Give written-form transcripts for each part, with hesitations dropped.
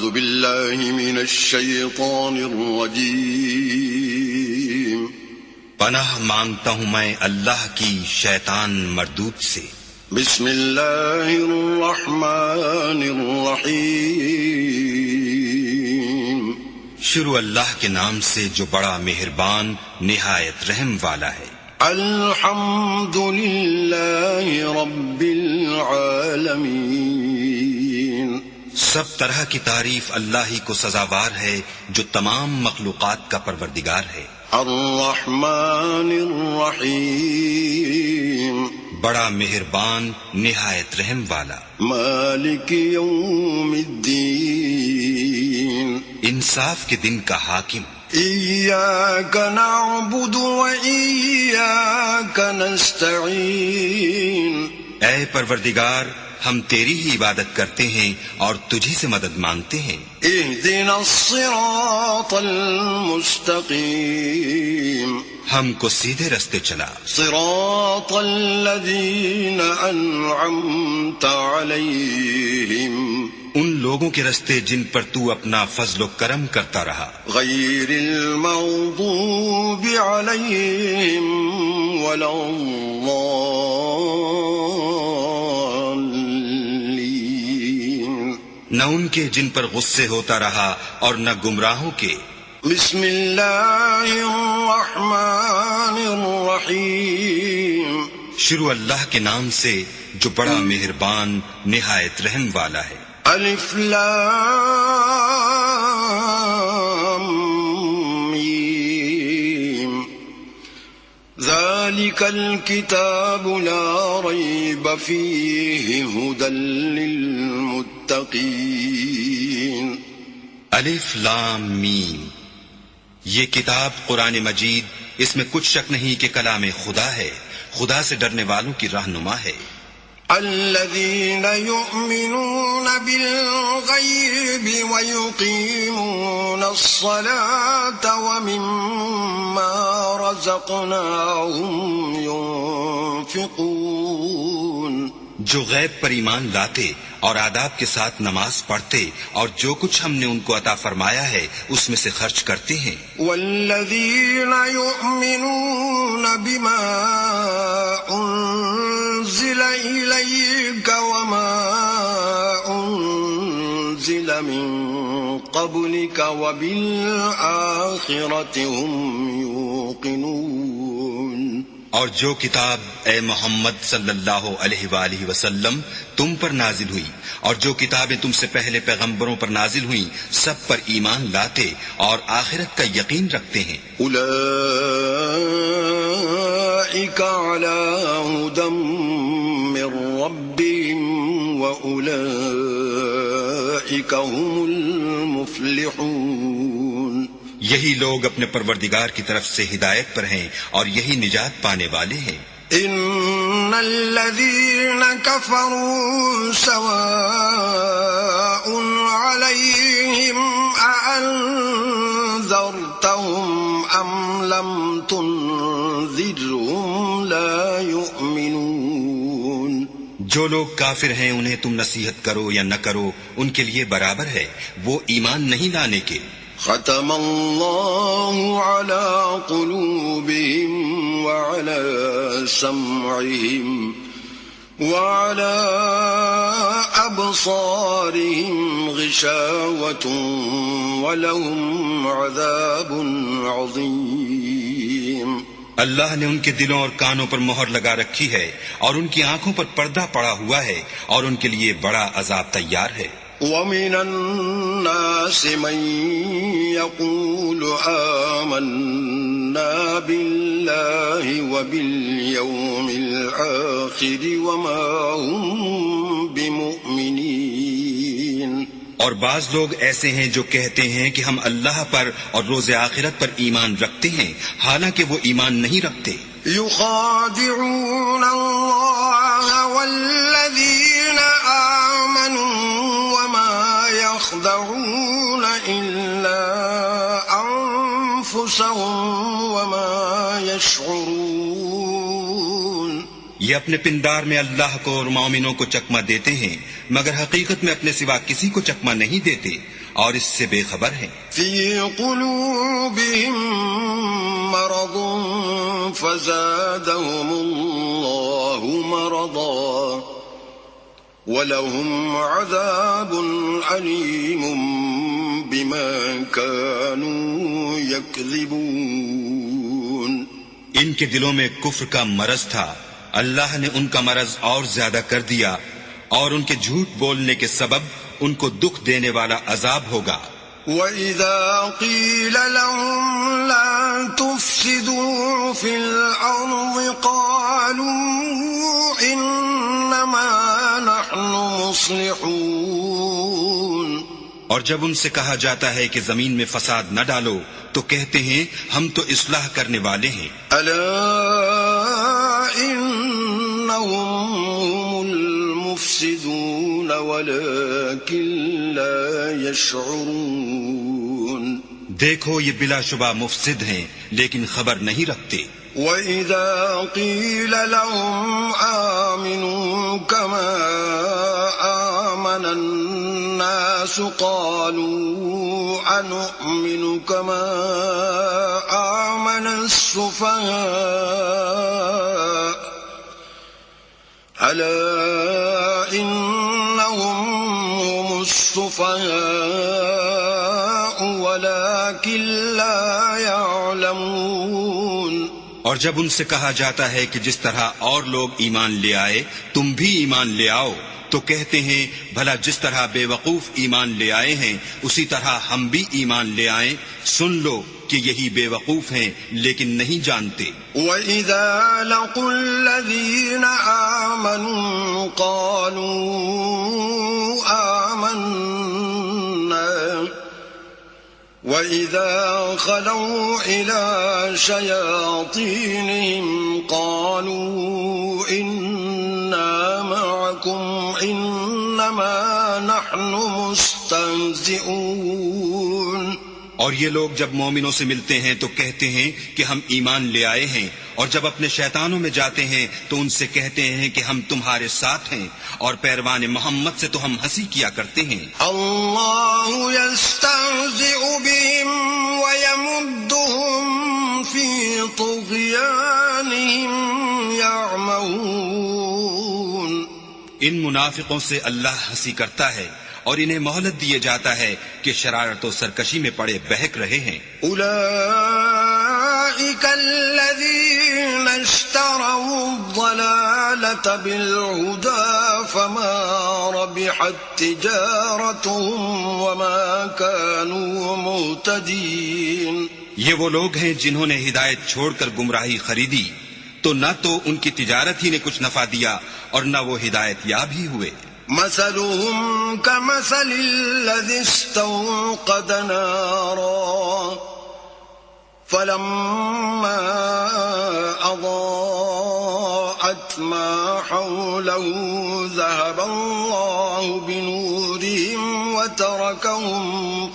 أعوذ بالله من الشيطان الرجيم پناہ مانگتا ہوں میں اللہ کی شیطان مردود سے۔ بسم اللہ الرحمن الرحیم شروع اللہ کے نام سے جو بڑا مہربان نہایت رحم والا ہے۔ الحمد للہ رب العالمین سب طرح کی تعریف اللہ ہی کو سزاوار ہے جو تمام مخلوقات کا پروردگار ہے۔ الرحمن الرحیم بڑا مہربان نہایت رحم والا۔ مالک یوم الدین انصاف کے دن کا حاکم۔ ایاک نعبد و ایاک نستعین اے پروردگار ہم تیری ہی عبادت کرتے ہیں اور تجھی سے مدد مانگتے ہیں۔ اہدنا الصراط المستقیم ہم کو سیدھے رستے چلا۔ صراط الذین انعمت علیہم ان لوگوں کے رستے جن پر تو اپنا فضل و کرم کرتا رہا۔ غیر المغضوب علیہم ولا الضالین نہ ان کے جن پر غصے ہوتا رہا اور نہ گمراہوں کے۔ بسم اللہ الرحمن الرحیم شروع اللہ کے نام سے جو بڑا مہربان نہایت رحم والا ہے۔ الف لام میم ذالک الکتاب لا ریب فیہ ھدی للمتقین۔ الف لام میم یہ کتاب قرآن مجید، اس میں کچھ شک نہیں کہ کلام خدا ہے، خدا سے ڈرنے والوں کی رہنما ہے۔ الذین یؤمنون بالغیب ویقیمون الصلاة ومما رزقناہم ينفقون جو غیب پر ایمان لاتے اور آداب کے ساتھ نماز پڑھتے اور جو کچھ ہم نے ان کو عطا فرمایا ہے اس میں سے خرچ کرتے ہیں۔ والذین یؤمنون بما انزل الیک وما انزل من قبلک وبالآخرۃ هم یوقنون اور جو کتاب اے محمد صلی اللہ علیہ وآلہ وسلم تم پر نازل ہوئی اور جو کتابیں تم سے پہلے پیغمبروں پر نازل ہوئیں سب پر ایمان لاتے اور آخرت کا یقین رکھتے ہیں۔ اولئک علی ھدی من ربہم واولئک هم المفلحون یہی لوگ اپنے پروردگار کی طرف سے ہدایت پر ہیں اور یہی نجات پانے والے ہیں۔ ان الذین کفروا سواء علیہم اانذرتہم ام لم تنذرہم لا یؤمنون جو لوگ کافر ہیں انہیں تم نصیحت کرو یا نہ کرو ان کے لیے برابر ہے، وہ ایمان نہیں لانے کے۔ ختم اللہ علی قلوبہم وعلی سمعہم وعلی ابصارہم غشاوۃ ولہم عذاب عظیم۔ اللہ نے ان کے دلوں اور کانوں پر مہر لگا رکھی ہے اور ان کی آنکھوں پر پردہ پڑا ہوا ہے اور ان کے لیے بڑا عذاب تیار ہے۔ وَمِنَ النَّاسِ مَن يَقُولُ آمَنَّا بِاللَّهِ وَبِالْيَوْمِ الْآخِرِ وَمَا هُمْ بِمُؤْمِنِينَ اور بعض لوگ ایسے ہیں جو کہتے ہیں کہ ہم اللہ پر اور روز آخرت پر ایمان رکھتے ہیں حالانکہ وہ ایمان نہیں رکھتے۔ يُخَادِعُونَ اللَّهَ وَالَّذِينَ آمَنُوا وَمَا يَخْدَعُونَ إِلَّا أَنفُسَهُمْ وَمَا يَشْعُرُونَ یہ اپنے پندار میں اللہ کو اور مومنوں کو چکمہ دیتے ہیں مگر حقیقت میں اپنے سوا کسی کو چکمہ نہیں دیتے اور اس سے بے خبر ہیں. في قلوبهم مرض فزادهم الله مرضا ولهم عذاب أليم بما كانوا يكذبون. ان کے دلوں میں کفر کا مرض تھا، اللہ نے ان کا مرض اور زیادہ کر دیا، اور ان کے جھوٹ بولنے کے سبب ان کو دکھ دینے والا عذاب ہوگا. وَإِذَا قِيلَ لَهُمْ لَا تُفْسِدُوا فِي الْأَرْضِ قَالُوا إِنَّمَا نَحْنُ مُصْلِحُونَ. اور جب ان سے کہا جاتا ہے کہ زمین میں فساد نہ ڈالو تو کہتے ہیں ہم تو اصلاح کرنے والے ہیں. أَلَا إِنَّهُمْ هُمُ الْمُفْسِدُونَ وَلَكِنْ لَا يَشْعُرُونَ. دیکھو یہ بلا شبہ مفسد ہیں لیکن خبر نہیں رکھتے. وَإِذَا قِيلَ لَهُمْ آمِنُوا كَمَا آمَنَ النَّاسُ قَالُوا أَنُؤْمِنُ كَمَا آمَنَ السُّفَهَاءُ أَلَا إِنَّهُمْ هُمُ السُّفَهَاءُ وَلَكِنْ لَا يَعْلَمُونَ. اور جب ان سے کہا جاتا ہے کہ جس طرح اور لوگ ایمان لے آئے تم بھی ایمان لے آؤ تو کہتے ہیں بھلا جس طرح بے وقوف ایمان لے آئے ہیں اسی طرح ہم بھی ایمان لے آئیں. سن لو کہ یہی بے وقوف ہیں لیکن نہیں جانتے. وَإِذَا لَقُوا الَّذِينَ آمَنُوا قَالُوا آمَنَّا وَإِذَا خَلَوْا إِلَى شَيَاطِينِهِمْ قَالُوا إِنَّا مَعَكُمْ إِنَّمَا نَحْنُ مُسْتَهْزِئُونَ. اور یہ لوگ جب مومنوں سے ملتے ہیں تو کہتے ہیں کہ ہم ایمان لے آئے ہیں، اور جب اپنے شیطانوں میں جاتے ہیں تو ان سے کہتے ہیں کہ ہم تمہارے ساتھ ہیں، اور پیروان محمد سے تو ہم ہنسی کیا کرتے ہیں. اللہ یستہزئ بہم ویمدہم فی طغیانہم یعمہون. ان منافقوں سے اللہ ہنسی کرتا ہے اور انہیں مہلت دیے جاتا ہے کہ شرارت و سرکشی میں پڑے بہک رہے ہیں. اولئک الذین اشتروا الضلالة بالهدى فما ربحت تجارتهم وما كانوا مهتدین. یہ وہ لوگ ہیں جنہوں نے ہدایت چھوڑ کر گمراہی خریدی تو نہ تو ان کی تجارت ہی نے کچھ نفع دیا اور نہ وہ ہدایت یاب ہی ہوئے. مثلهم كمثل الذي استوقد نارا فلما أضاءت ما حوله ذهب الله بنورهم وتركهم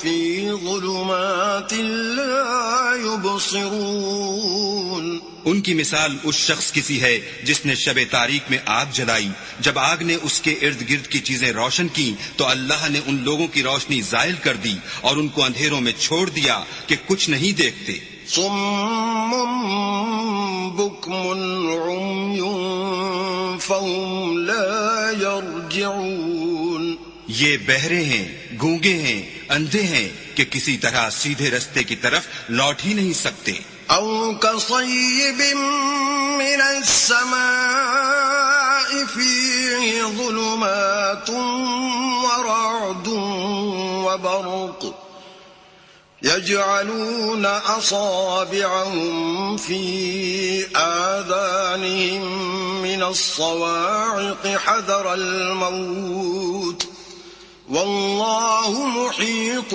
في ظلمات لا يبصرون. ان کی مثال اس شخص کی سی ہے جس نے شب تاریک میں آگ جلائی، جب آگ نے اس کے ارد گرد کی چیزیں روشن کی تو اللہ نے ان لوگوں کی روشنی زائل کر دی اور ان کو اندھیروں میں چھوڑ دیا کہ کچھ نہیں دیکھتے. صم بكم عمي فهم لا يرجعون. یہ بہرے ہیں، گونگے ہیں، اندھے ہیں کہ کسی طرح سیدھے رستے کی طرف لوٹ ہی نہیں سکتے. أو كصيب من السماء فيه ظلمات ورعد وبرق يجعلون أصابعهم في آذانهم من الصواعق حذر الموت والله محيط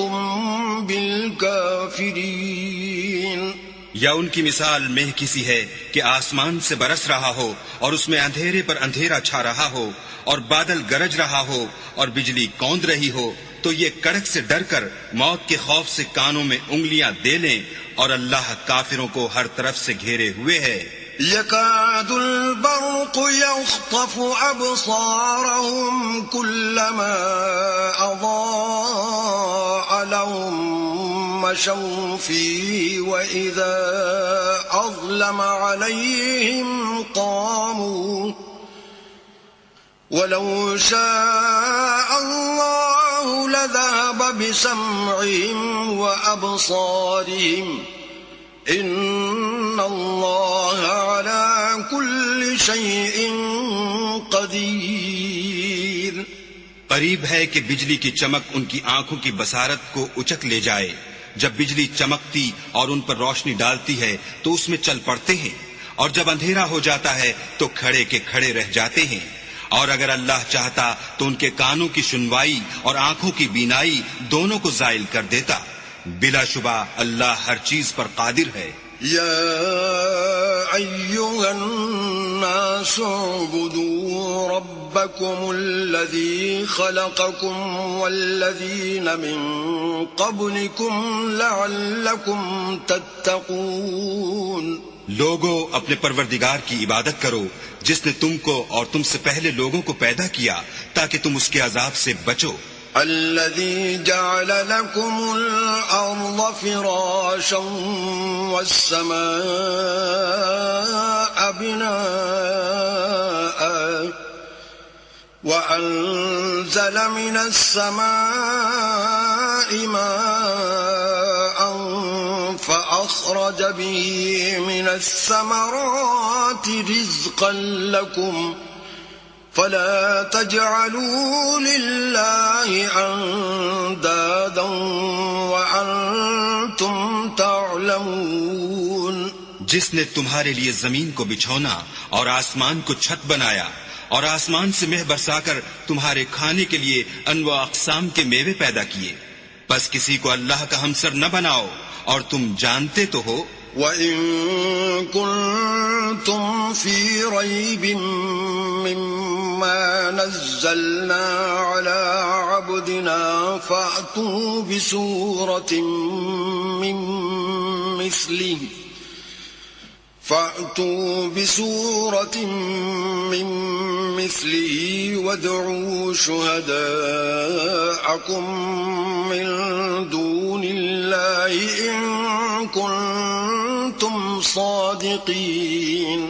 بالكافرين. یا ان کی مثال مہ کی سی ہے کہ آسمان سے برس رہا ہو اور اس میں اندھیرے پر اندھیرا چھا رہا ہو اور بادل گرج رہا ہو اور بجلی کوند رہی ہو تو یہ کڑک سے ڈر کر موت کے خوف سے کانوں میں انگلیاں دے لیں اور اللہ کافروں کو ہر طرف سے گھیرے ہوئے ہے. يكاد البرق يخطف أبصارهم كلما أضاء لهم مشوا فيه وإذا أظلم عليهم قاموا ولو شاء الله لذهب بسمعهم وأبصارهم إن الله على كل شيء قدير. قریب ہے کہ بجلی کی چمک ان کی آنکھوں کی بصارت کو اچک لے جائے. جب بجلی چمکتی اور ان پر روشنی ڈالتی ہے تو اس میں چل پڑتے ہیں، اور جب اندھیرا ہو جاتا ہے تو کھڑے کے کھڑے رہ جاتے ہیں. اور اگر اللہ چاہتا تو ان کے کانوں کی سنوائی اور آنکھوں کی بینائی دونوں کو زائل کر دیتا. بلا شبہ اللہ ہر چیز پر قادر ہے. يا أيها الناس اعبدوا ربكم الذي خلقكم والذين من قبلكم لعلكم تتقون. لوگو اپنے پروردگار کی عبادت کرو جس نے تم کو اور تم سے پہلے لوگوں کو پیدا کیا تاکہ تم اس کے عذاب سے بچو. الذي جعل لكم الأرض فراشا والسماء بناء وأنزل من السماء ماء فأخرج به من الثمرات رزقا لكم فلا تجعلوا لله اندادا وانتم تعلمون. جس نے تمہارے لیے زمین کو بچھونا اور آسمان کو چھت بنایا اور آسمان سے مہ برسا کر تمہارے کھانے کے لیے انواع اقسام کے میوے پیدا کیے، بس کسی کو اللہ کا ہمسر نہ بناؤ اور تم جانتے تو ہو. وَإِن كُنتُمْ فِي رَيْبٍ مِّمَّا نَزَّلْنَا عَلَىٰ عَبْدِنَا فَأْتُوا بِسُورَةٍ مِّن مِّثْلِهِ وَادْعُوا شُهَدَاءَكُم مِّن دُونِ اللَّهِ إِن كُنتُمْ صَادِقِينَ.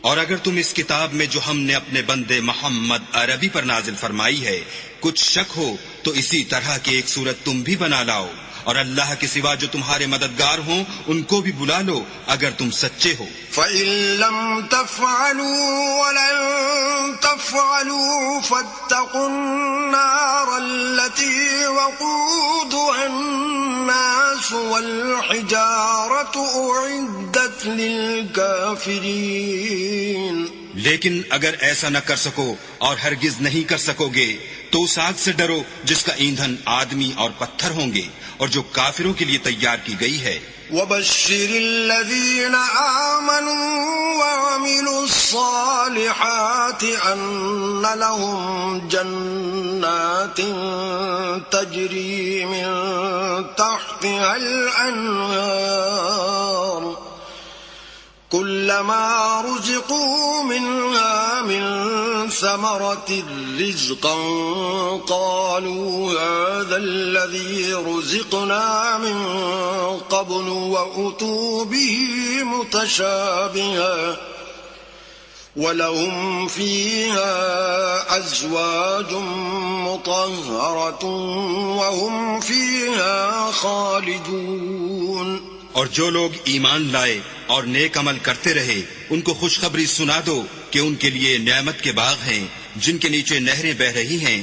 اور اگر تم اس کتاب میں جو ہم نے اپنے بندے محمد عربی پر نازل فرمائی ہے کچھ شک ہو تو اسی طرح کی ایک صورت تم بھی بنا لاؤ، اور اللہ کے سوا جو تمہارے مددگار ہوں ان کو بھی بلا لو اگر تم سچے ہو. فَإِن لَّمْ تَفْعَلُوا وَلَن تَفْعَلُوا فَاتَّقُوا النَّارَ الَّتِي وَقُودُهَا النَّاسُ وَالْحِجَارَةُ أُعِدَّتْ لِلْكَافِرِينَ. لیکن اگر ایسا نہ کر سکو اور ہرگز نہیں کر سکو گے تو اس آگ سے ڈرو جس کا ایندھن آدمی اور پتھر ہوں گے اور جو کافروں کے لیے تیار کی گئی ہے. وَبَشِّرِ الَّذِينَ آمَنُوا وَعَمِلُوا الصَّالِحَاتِ أَنَّ لَهُمْ جَنَّاتٍ تَجْرِي مِن تَحْتِهَا الْأَنْهَارُ كُلَّمَا رُزِقُوا مِنْهَا مِن ثَمَرَةٍ رِزْقًا قَالُوا هَذَا الَّذِي رُزِقْنَا مِن قَبْلُ وَأُتُوا بِهِ مُتَشَابِهًا وَلَهُمْ فِيهَا أَزْوَاجٌ مُطَهَّرَةٌ وَهُمْ فِيهَا خَالِدُونَ. اور جو لوگ ایمان لائے اور نیک عمل کرتے رہے ان کو خوشخبری سنا دو کہ ان کے لیے نعمت کے باغ ہیں جن کے نیچے نہریں بہ رہی ہیں.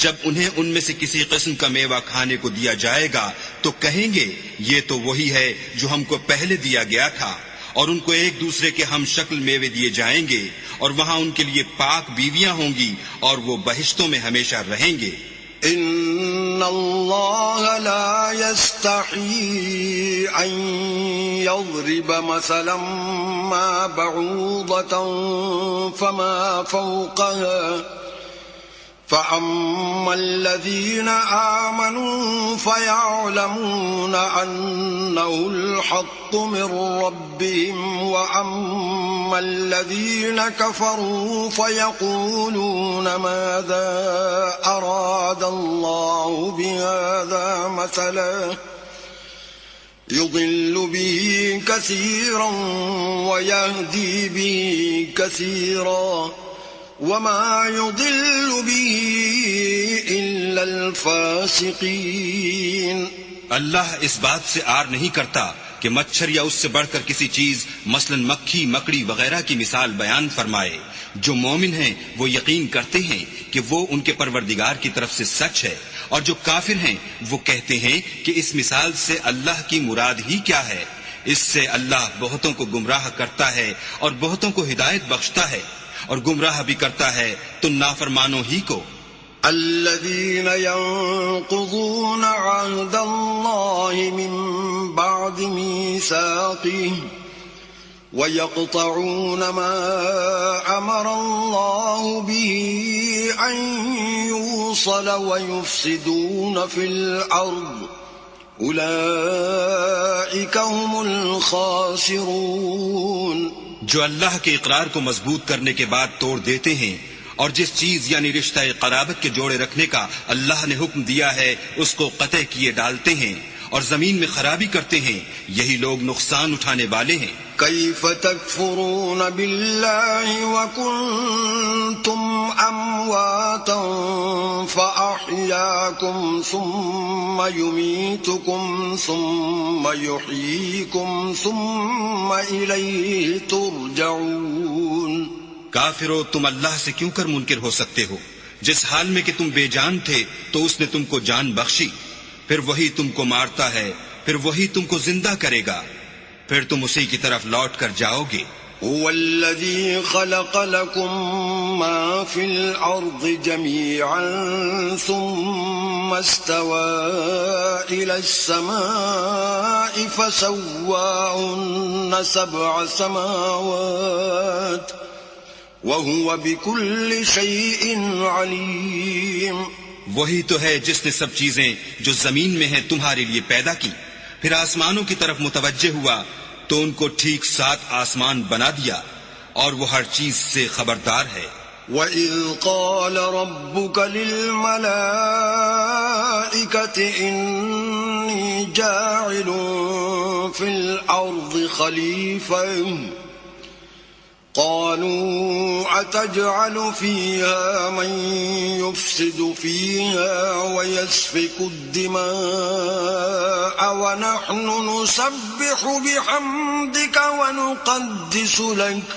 جب انہیں ان میں سے کسی قسم کا میوہ کھانے کو دیا جائے گا تو کہیں گے یہ تو وہی ہے جو ہم کو پہلے دیا گیا تھا، اور ان کو ایک دوسرے کے ہم شکل میوے دیے جائیں گے اور وہاں ان کے لیے پاک بیویاں ہوں گی اور وہ بہشتوں میں ہمیشہ رہیں گے. ان اللہ لا يستحيي ان يضرب مثلا ما بعوضة فما فوقها فأما الذين آمنوا فيعلمون أنه الحق من ربهم وأما الذين كفروا فيقولون ماذا أراد الله بهذا مثلا يضل به كثيرا ويهدي به كثيرا وما يضل به إلا الفاسقين. اللہ اس بات سے آر نہیں کرتا کہ مچھر یا اس سے بڑھ کر کسی چیز مثلا مکھی مکڑی وغیرہ کی مثال بیان فرمائے. جو مومن ہیں وہ یقین کرتے ہیں کہ وہ ان کے پروردگار کی طرف سے سچ ہے، اور جو کافر ہیں وہ کہتے ہیں کہ اس مثال سے اللہ کی مراد ہی کیا ہے. اس سے اللہ بہتوں کو گمراہ کرتا ہے اور بہتوں کو ہدایت بخشتا ہے، اور گمراہ بھی کرتا ہے تو نافرمانوں ہی کو. الذين ينقضون عهد الله من بعد ميثاقه ويقطعون ما أمر الله به أن يوصل ويفسدون في الأرض أولئك هم الخاسرون. جو اللہ کے اقرار کو مضبوط کرنے کے بعد توڑ دیتے ہیں اور جس چیز یعنی رشتہ قرابت کے جوڑے رکھنے کا اللہ نے حکم دیا ہے اس کو قطع کیے ڈالتے ہیں اور زمین میں خرابی کرتے ہیں، یہی لوگ نقصان اٹھانے والے ہیں. كيف تكفرون بالله وكنتم أمواتا فأحياكم ثم يميتكم ثم يحييكم ثم إليه ترجعون. کافرو، تم اللہ سے کیوں کر منکر ہو سکتے ہو؟ جس حال میں کہ تم بے جان تھے تو اس نے تم کو جان بخشی، پھر وہی تم کو مارتا ہے، پھر وہی تم کو زندہ کرے گا، پھر تم اسی کی طرف لوٹ کر جاؤ گے. هو الذي خلق لكم ما في الأرض جميعا ثم استوى إلى السماء فسواهن 7 سماوات وَهُوَ بِكُلِّ شَيْءٍ عَلِيمٌ. وہی تو ہے جس نے سب چیزیں جو زمین میں ہیں تمہارے لیے پیدا کی، پھر آسمانوں کی طرف متوجہ ہوا تو ان کو ٹھیک 7 آسمان بنا دیا، اور وہ ہر چیز سے خبردار ہے. وَإِذْ قَالَ رَبُّكَ لِلْمَلَائِكَةِ إِنِّي جَاعِلٌ فِي الْأَرْضِ خَلِيفَةً قالوا أتجعل فيها من يفسد فيها ويسفك الدماء ونحن نسبح بحمدك ونقدس لك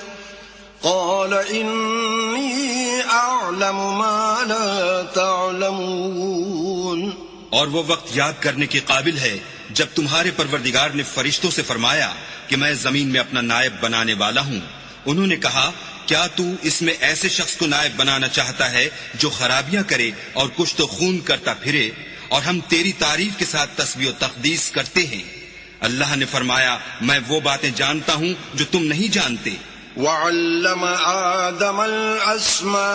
قال إني أعلم ما لا تعلمون. اور وہ وقت یاد کرنے کے قابل ہے جب تمہارے پروردگار نے فرشتوں سے فرمایا کہ میں زمین میں اپنا نائب بنانے والا ہوں. انہوں نے کہا کیا تو اس میں ایسے شخص کو نائب بنانا چاہتا ہے جو خرابیاں کرے اور کچھ تو خون کرتا پھرے، اور ہم تیری تعریف کے ساتھ تسبیح و تقدیس کرتے ہیں. اللہ نے فرمایا میں وہ باتیں جانتا ہوں جو تم نہیں جانتے. وَعَلَّمَ آدَمَ الْأَسْمَاءَ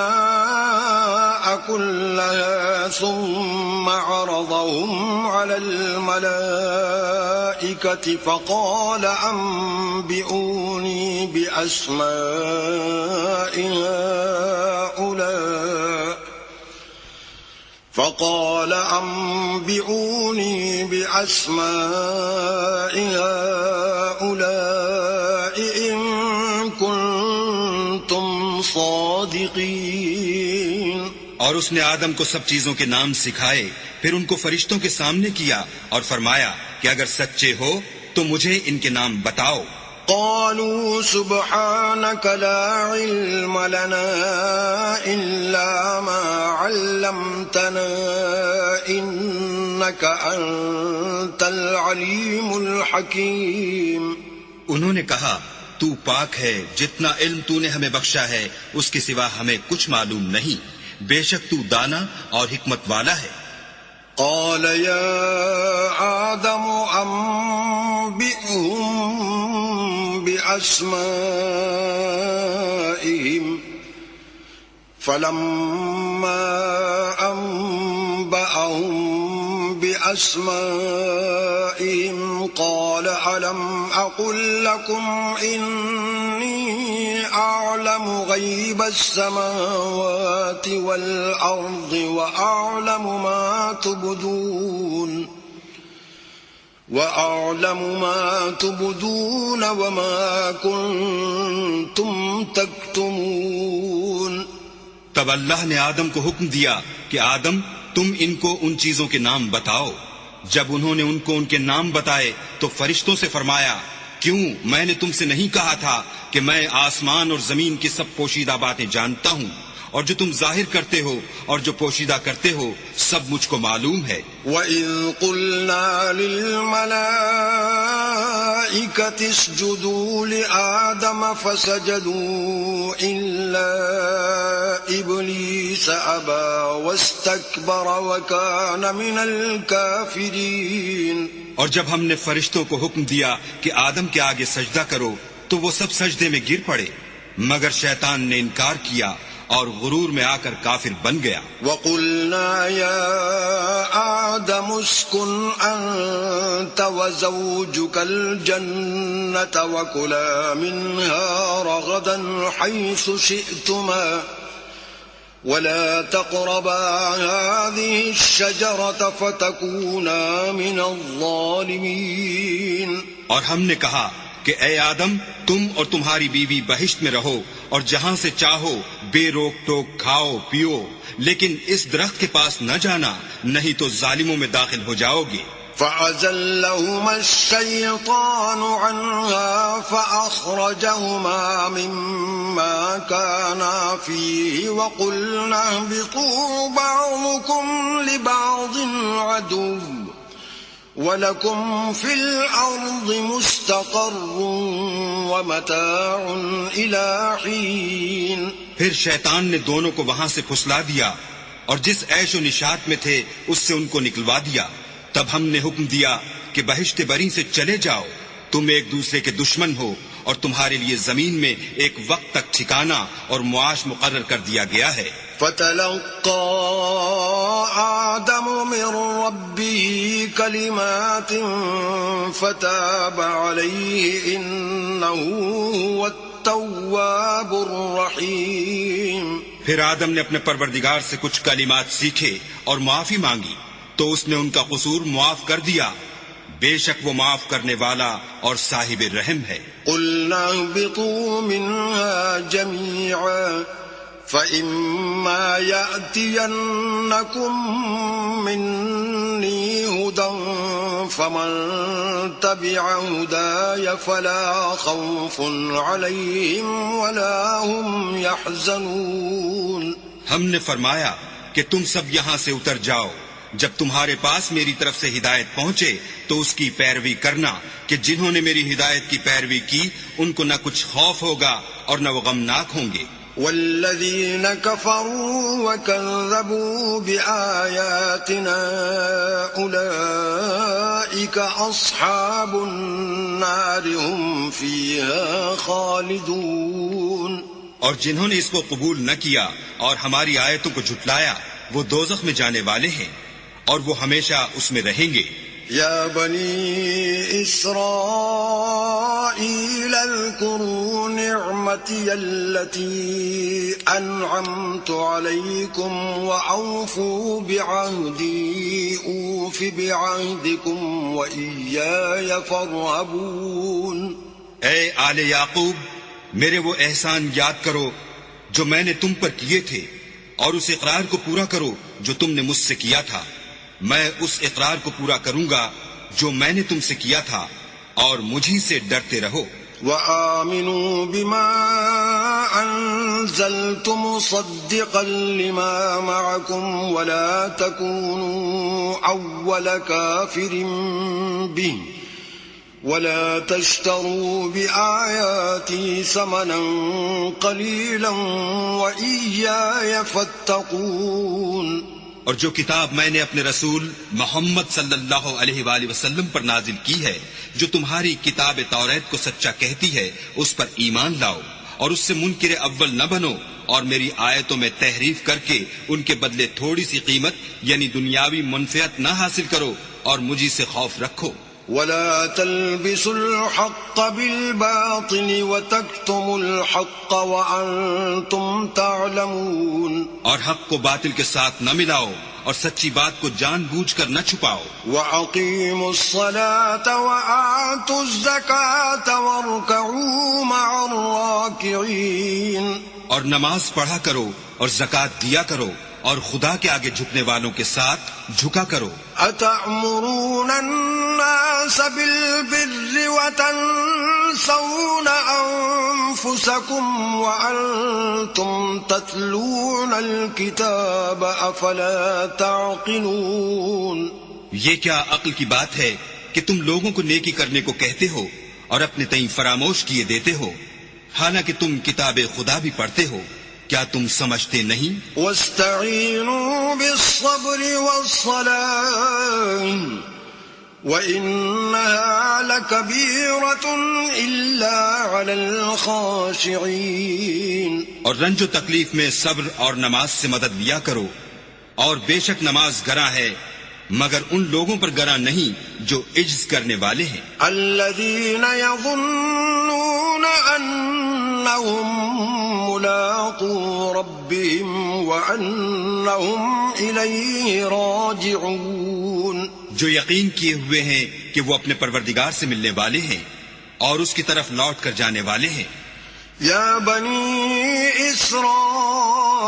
كُلَّهَا ثُمَّ عَرَضَهُمْ عَلَى الْمَلَائِكَةِ فَقَالَ أَنبِئُونِي بِأَسْمَاءِ هَؤُلَاءِ إِن كُنتُمْ صَادِقِينَ. اور اس نے آدم کو سب چیزوں کے نام سکھائے، پھر ان کو فرشتوں کے سامنے کیا اور فرمایا کہ اگر سچے ہو تو مجھے ان کے نام بتاؤ. قالوا سبحانك لا علم لنا إلا ما علمتنا إنك أنت العليم الحكيم. انہوں نے کہا تو پاک ہے، جتنا علم تو نے ہمیں بخشا ہے اس کے سوا ہمیں کچھ معلوم نہیں، بے شک تو دانا اور حکمت والا ہے. قال يا آدم أنبئهم بأسمائهم فلما أنبأهم بأسمائهم قال ألم أقل لكم إني أعلم غيب السماوات والأرض وأعلم ما تبدون وما كنتم تكتمون. تب اللہ نے آدم کو حکم دیا کہ آدم تم ان کو ان چیزوں کے نام بتاؤ. جب انہوں نے ان کو ان کے نام بتائے تو فرشتوں سے فرمایا کیوں میں نے تم سے نہیں کہا تھا کہ میں آسمان اور زمین کی سب پوشیدہ باتیں جانتا ہوں اور جو تم ظاہر کرتے ہو اور جو پوشیدہ کرتے ہو سب مجھ کو معلوم ہے. وَإِذْ قُلْنَا لِلْمَلَائِكَةِ اسْجُدُوا لِآدَمَ فَسَجَدُوا إِلَّا إِبْلِيسَ أَبَى وَاسْتَكْبَرَ وَكَانَ مِنَ الْكَافِرِينَ. اور جب ہم نے فرشتوں کو حکم دیا کہ آدم کے آگے سجدہ کرو تو وہ سب سجدے میں گر پڑے مگر شیطان نے انکار کیا اور غرور میں آ کر کافر بن گیا. وَقُلْنَا يَا آدَمُ اسْكُنْ أَنْتَ وَزَوْجُكَ الْجَنَّةَ وَكُلَا مِنْهَا رَغَدًا حَيْثُ شِئْتُمَا وَلَا تَقْرَبَا هَذِهِ الشَّجَرَةَ فَتَكُونَا مِنَ الظَّالِمِينَ. اور ہم نے کہا کہ اے آدم تم اور تمہاری بیوی بہشت میں رہو اور جہاں سے چاہو بے روک ٹوک کھاؤ پیو لیکن اس درخت کے پاس نہ جانا نہیں تو ظالموں میں داخل ہو جاؤ گے. فَأَزَلَّهُمَا الشَّيْطَانُ عَنْهَا فَأَخْرَجَهُمَا مِمَّا كَانَا فِيهِ وَقُلْنَا اهْبِطُوا بَعْضُكُمْ لِبَعْضٍ عَدُوٌّ وَلَكُمْ فِي الْأَرْضِ مُسْتَقَرٌّ وَمَتَاعٌ إِلَى حِينٍ. پھر شیطان نے دونوں کو وہاں سے پھسلا دیا اور جس عیش و نشاط میں تھے اس سے ان کو نکلوا دیا. تب ہم نے حکم دیا کہ بہشت بری سے چلے جاؤ تم ایک دوسرے کے دشمن ہو اور تمہارے لیے زمین میں ایک وقت تک ٹھکانہ اور معاش مقرر کر دیا گیا ہے. فَتَلَقَّى آدَمُ مِن رَّبِّهِ كَلِمَاتٍ فَتَابَ عَلَيْهِ إِنَّهُ هُوَ التَّوَّابُ الرَّحِيمُ. پھر آدم نے اپنے پروردگار سے کچھ کلمات سیکھے اور معافی مانگی تو اس نے ان کا قصور معاف کر دیا بے شک وہ معاف کرنے والا اور صاحب رحم ہے. قُلْنَا اهْبِطُوا مِنْهَا جَمِيعًا فَإِمَّا يَأْتِيَنَّكُمْ مِنِّي هُدًى فَمَن تَبِعَ هُدَايَ فَلَا خَوْفٌ عَلَيْهِمْ وَلَا هُمْ يَحْزَنُونَ. ہم نے فرمایا کہ تم سب یہاں سے اتر جاؤ جب تمہارے پاس میری طرف سے ہدایت پہنچے تو اس کی پیروی کرنا کہ جنہوں نے میری ہدایت کی پیروی کی ان کو نہ کچھ خوف ہوگا اور نہ وہ غمناک ہوں گے. والذین کفروا وکذبوا بآیاتنا اولئک اصحاب النار هم فیہا خالدون. اور جنہوں نے اس کو قبول نہ کیا اور ہماری آیتوں کو جھٹلایا وہ دوزخ میں جانے والے ہیں اور وہ ہمیشہ اس میں رہیں گے. یا بنی اسرائیل اذکروا نعمتی التي انعمت علیکم واوفوا بعہدی اوف بعہدکم وإیای فارہبون. اے آل یعقوب میرے وہ احسان یاد کرو جو میں نے تم پر کیے تھے اور اس اقرار کو پورا کرو جو تم نے مجھ سے کیا تھا. میں اس اقرار کو پورا کروں گا جو میں نے تم سے کیا تھا اور مجھی سے ڈرتے رہو. وآمنوا بما انزلت مصدقا لما معكم ولا تكونوا اول كافر به ولا تشتروا بآياتي ثمنا قليلا وإياي فاتقون. اور جو کتاب میں نے اپنے رسول محمد صلی اللہ علیہ وآلہ وسلم پر نازل کی ہے جو تمہاری کتاب توریت کو سچا کہتی ہے اس پر ایمان لاؤ اور اس سے منکر اول نہ بنو اور میری آیتوں میں تحریف کر کے ان کے بدلے تھوڑی سی قیمت یعنی دنیاوی منفعت نہ حاصل کرو اور مجھی سے خوف رکھو۔ ولا تلبسوا الحق بالباطل وتكتموا الحق وأنتم تعلمون، اور حق کو باطل کے ساتھ نہ ملاؤ اور سچی بات کو جان بوجھ کر نہ چھپاؤ۔ وأقيموا الصلاة وآتوا الزكاة واركعوا مع الراكعين، اور نماز پڑھا کرو اور زکوٰۃ دیا کرو اور خدا کے آگے جھکنے والوں کے ساتھ جھکا کرو۔ أتأمرون الناس بالبر وتنسون أنفسكم وأنتم تتلون الكتاب أفلا تعقلون، یہ کیا عقل کی بات ہے کہ تم لوگوں کو نیکی کرنے کو کہتے ہو اور اپنے تئیں فراموش کیے دیتے ہو، حالانکہ تم کتاب خدا بھی پڑھتے ہو، کیا تم سمجھتے نہیں؟ واستعینوا بالصبر والصلاة وإنها لكبيرة إلا على الخاشعين، اور رنج و تکلیف میں صبر اور نماز سے مدد لیا کرو، اور بے شک نماز گراں ہے مگر ان لوگوں پر گراں نہیں جو عجز کرنے والے ہیں۔ الذين يظنون أنهم ملاقو ربهم وأنهم إليه راجعون، جو یقین کیے ہوئے ہیں کہ وہ اپنے پروردگار سے ملنے والے ہیں اور اس کی طرف لوٹ کر جانے والے ہیں۔ يا بني إسرائيل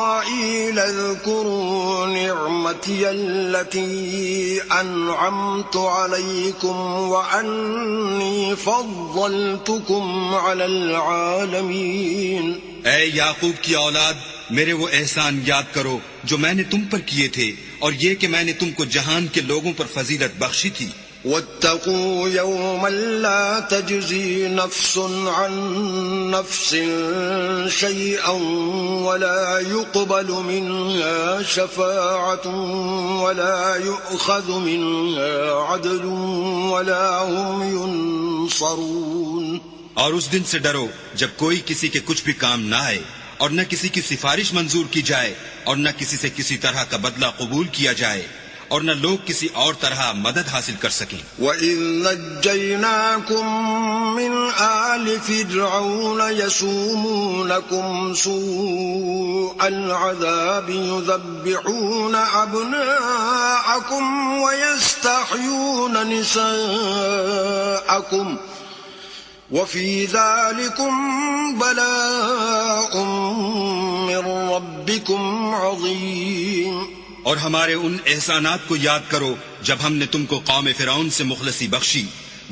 اذكروا نعمتي التي أنعمت عليكم وأني فضلتكم على العالمين، اے یعقوب کی اولاد، میرے وہ احسان یاد کرو جو میں نے تم پر کیے تھے، اور یہ کہ میں نے تم کو جہان کے لوگوں پر فضیلت بخشی تھی۔ واتقوا يوما لا تجزي نفس عن نفس شيئا ولا يقبل منها شفاعة ولا يؤخذ منها عدل ولا هم ينصرون، اور اس دن سے ڈرو جب کوئی کسی کے کچھ بھی کام نہ آئے، اور نہ کسی کی سفارش منظور کی جائے، اور نہ کسی سے کسی طرح کا بدلہ قبول کیا جائے، اور نہ لوگ کسی اور طرح مدد حاصل کر سکیں۔ وَإِذْ نَجَّيْنَاكُمْ مِنْ آلِ فِرْعَوْنَ يَسُومُونَكُمْ سُوءَ الْعَذَابِ يُذَبِّحُونَ أَبْنَاءَكُمْ وَيَسْتَحْيُونَ نِسَاءَكُمْ وَفِي ذَلِكُمْ بَلَاءٌ مِّن رَّبِّكُمْ عَظِيمٌ، اور ہمارے ان احسانات کو یاد کرو جب ہم نے تم کو قوم فرعون سے مخلصی بخشی۔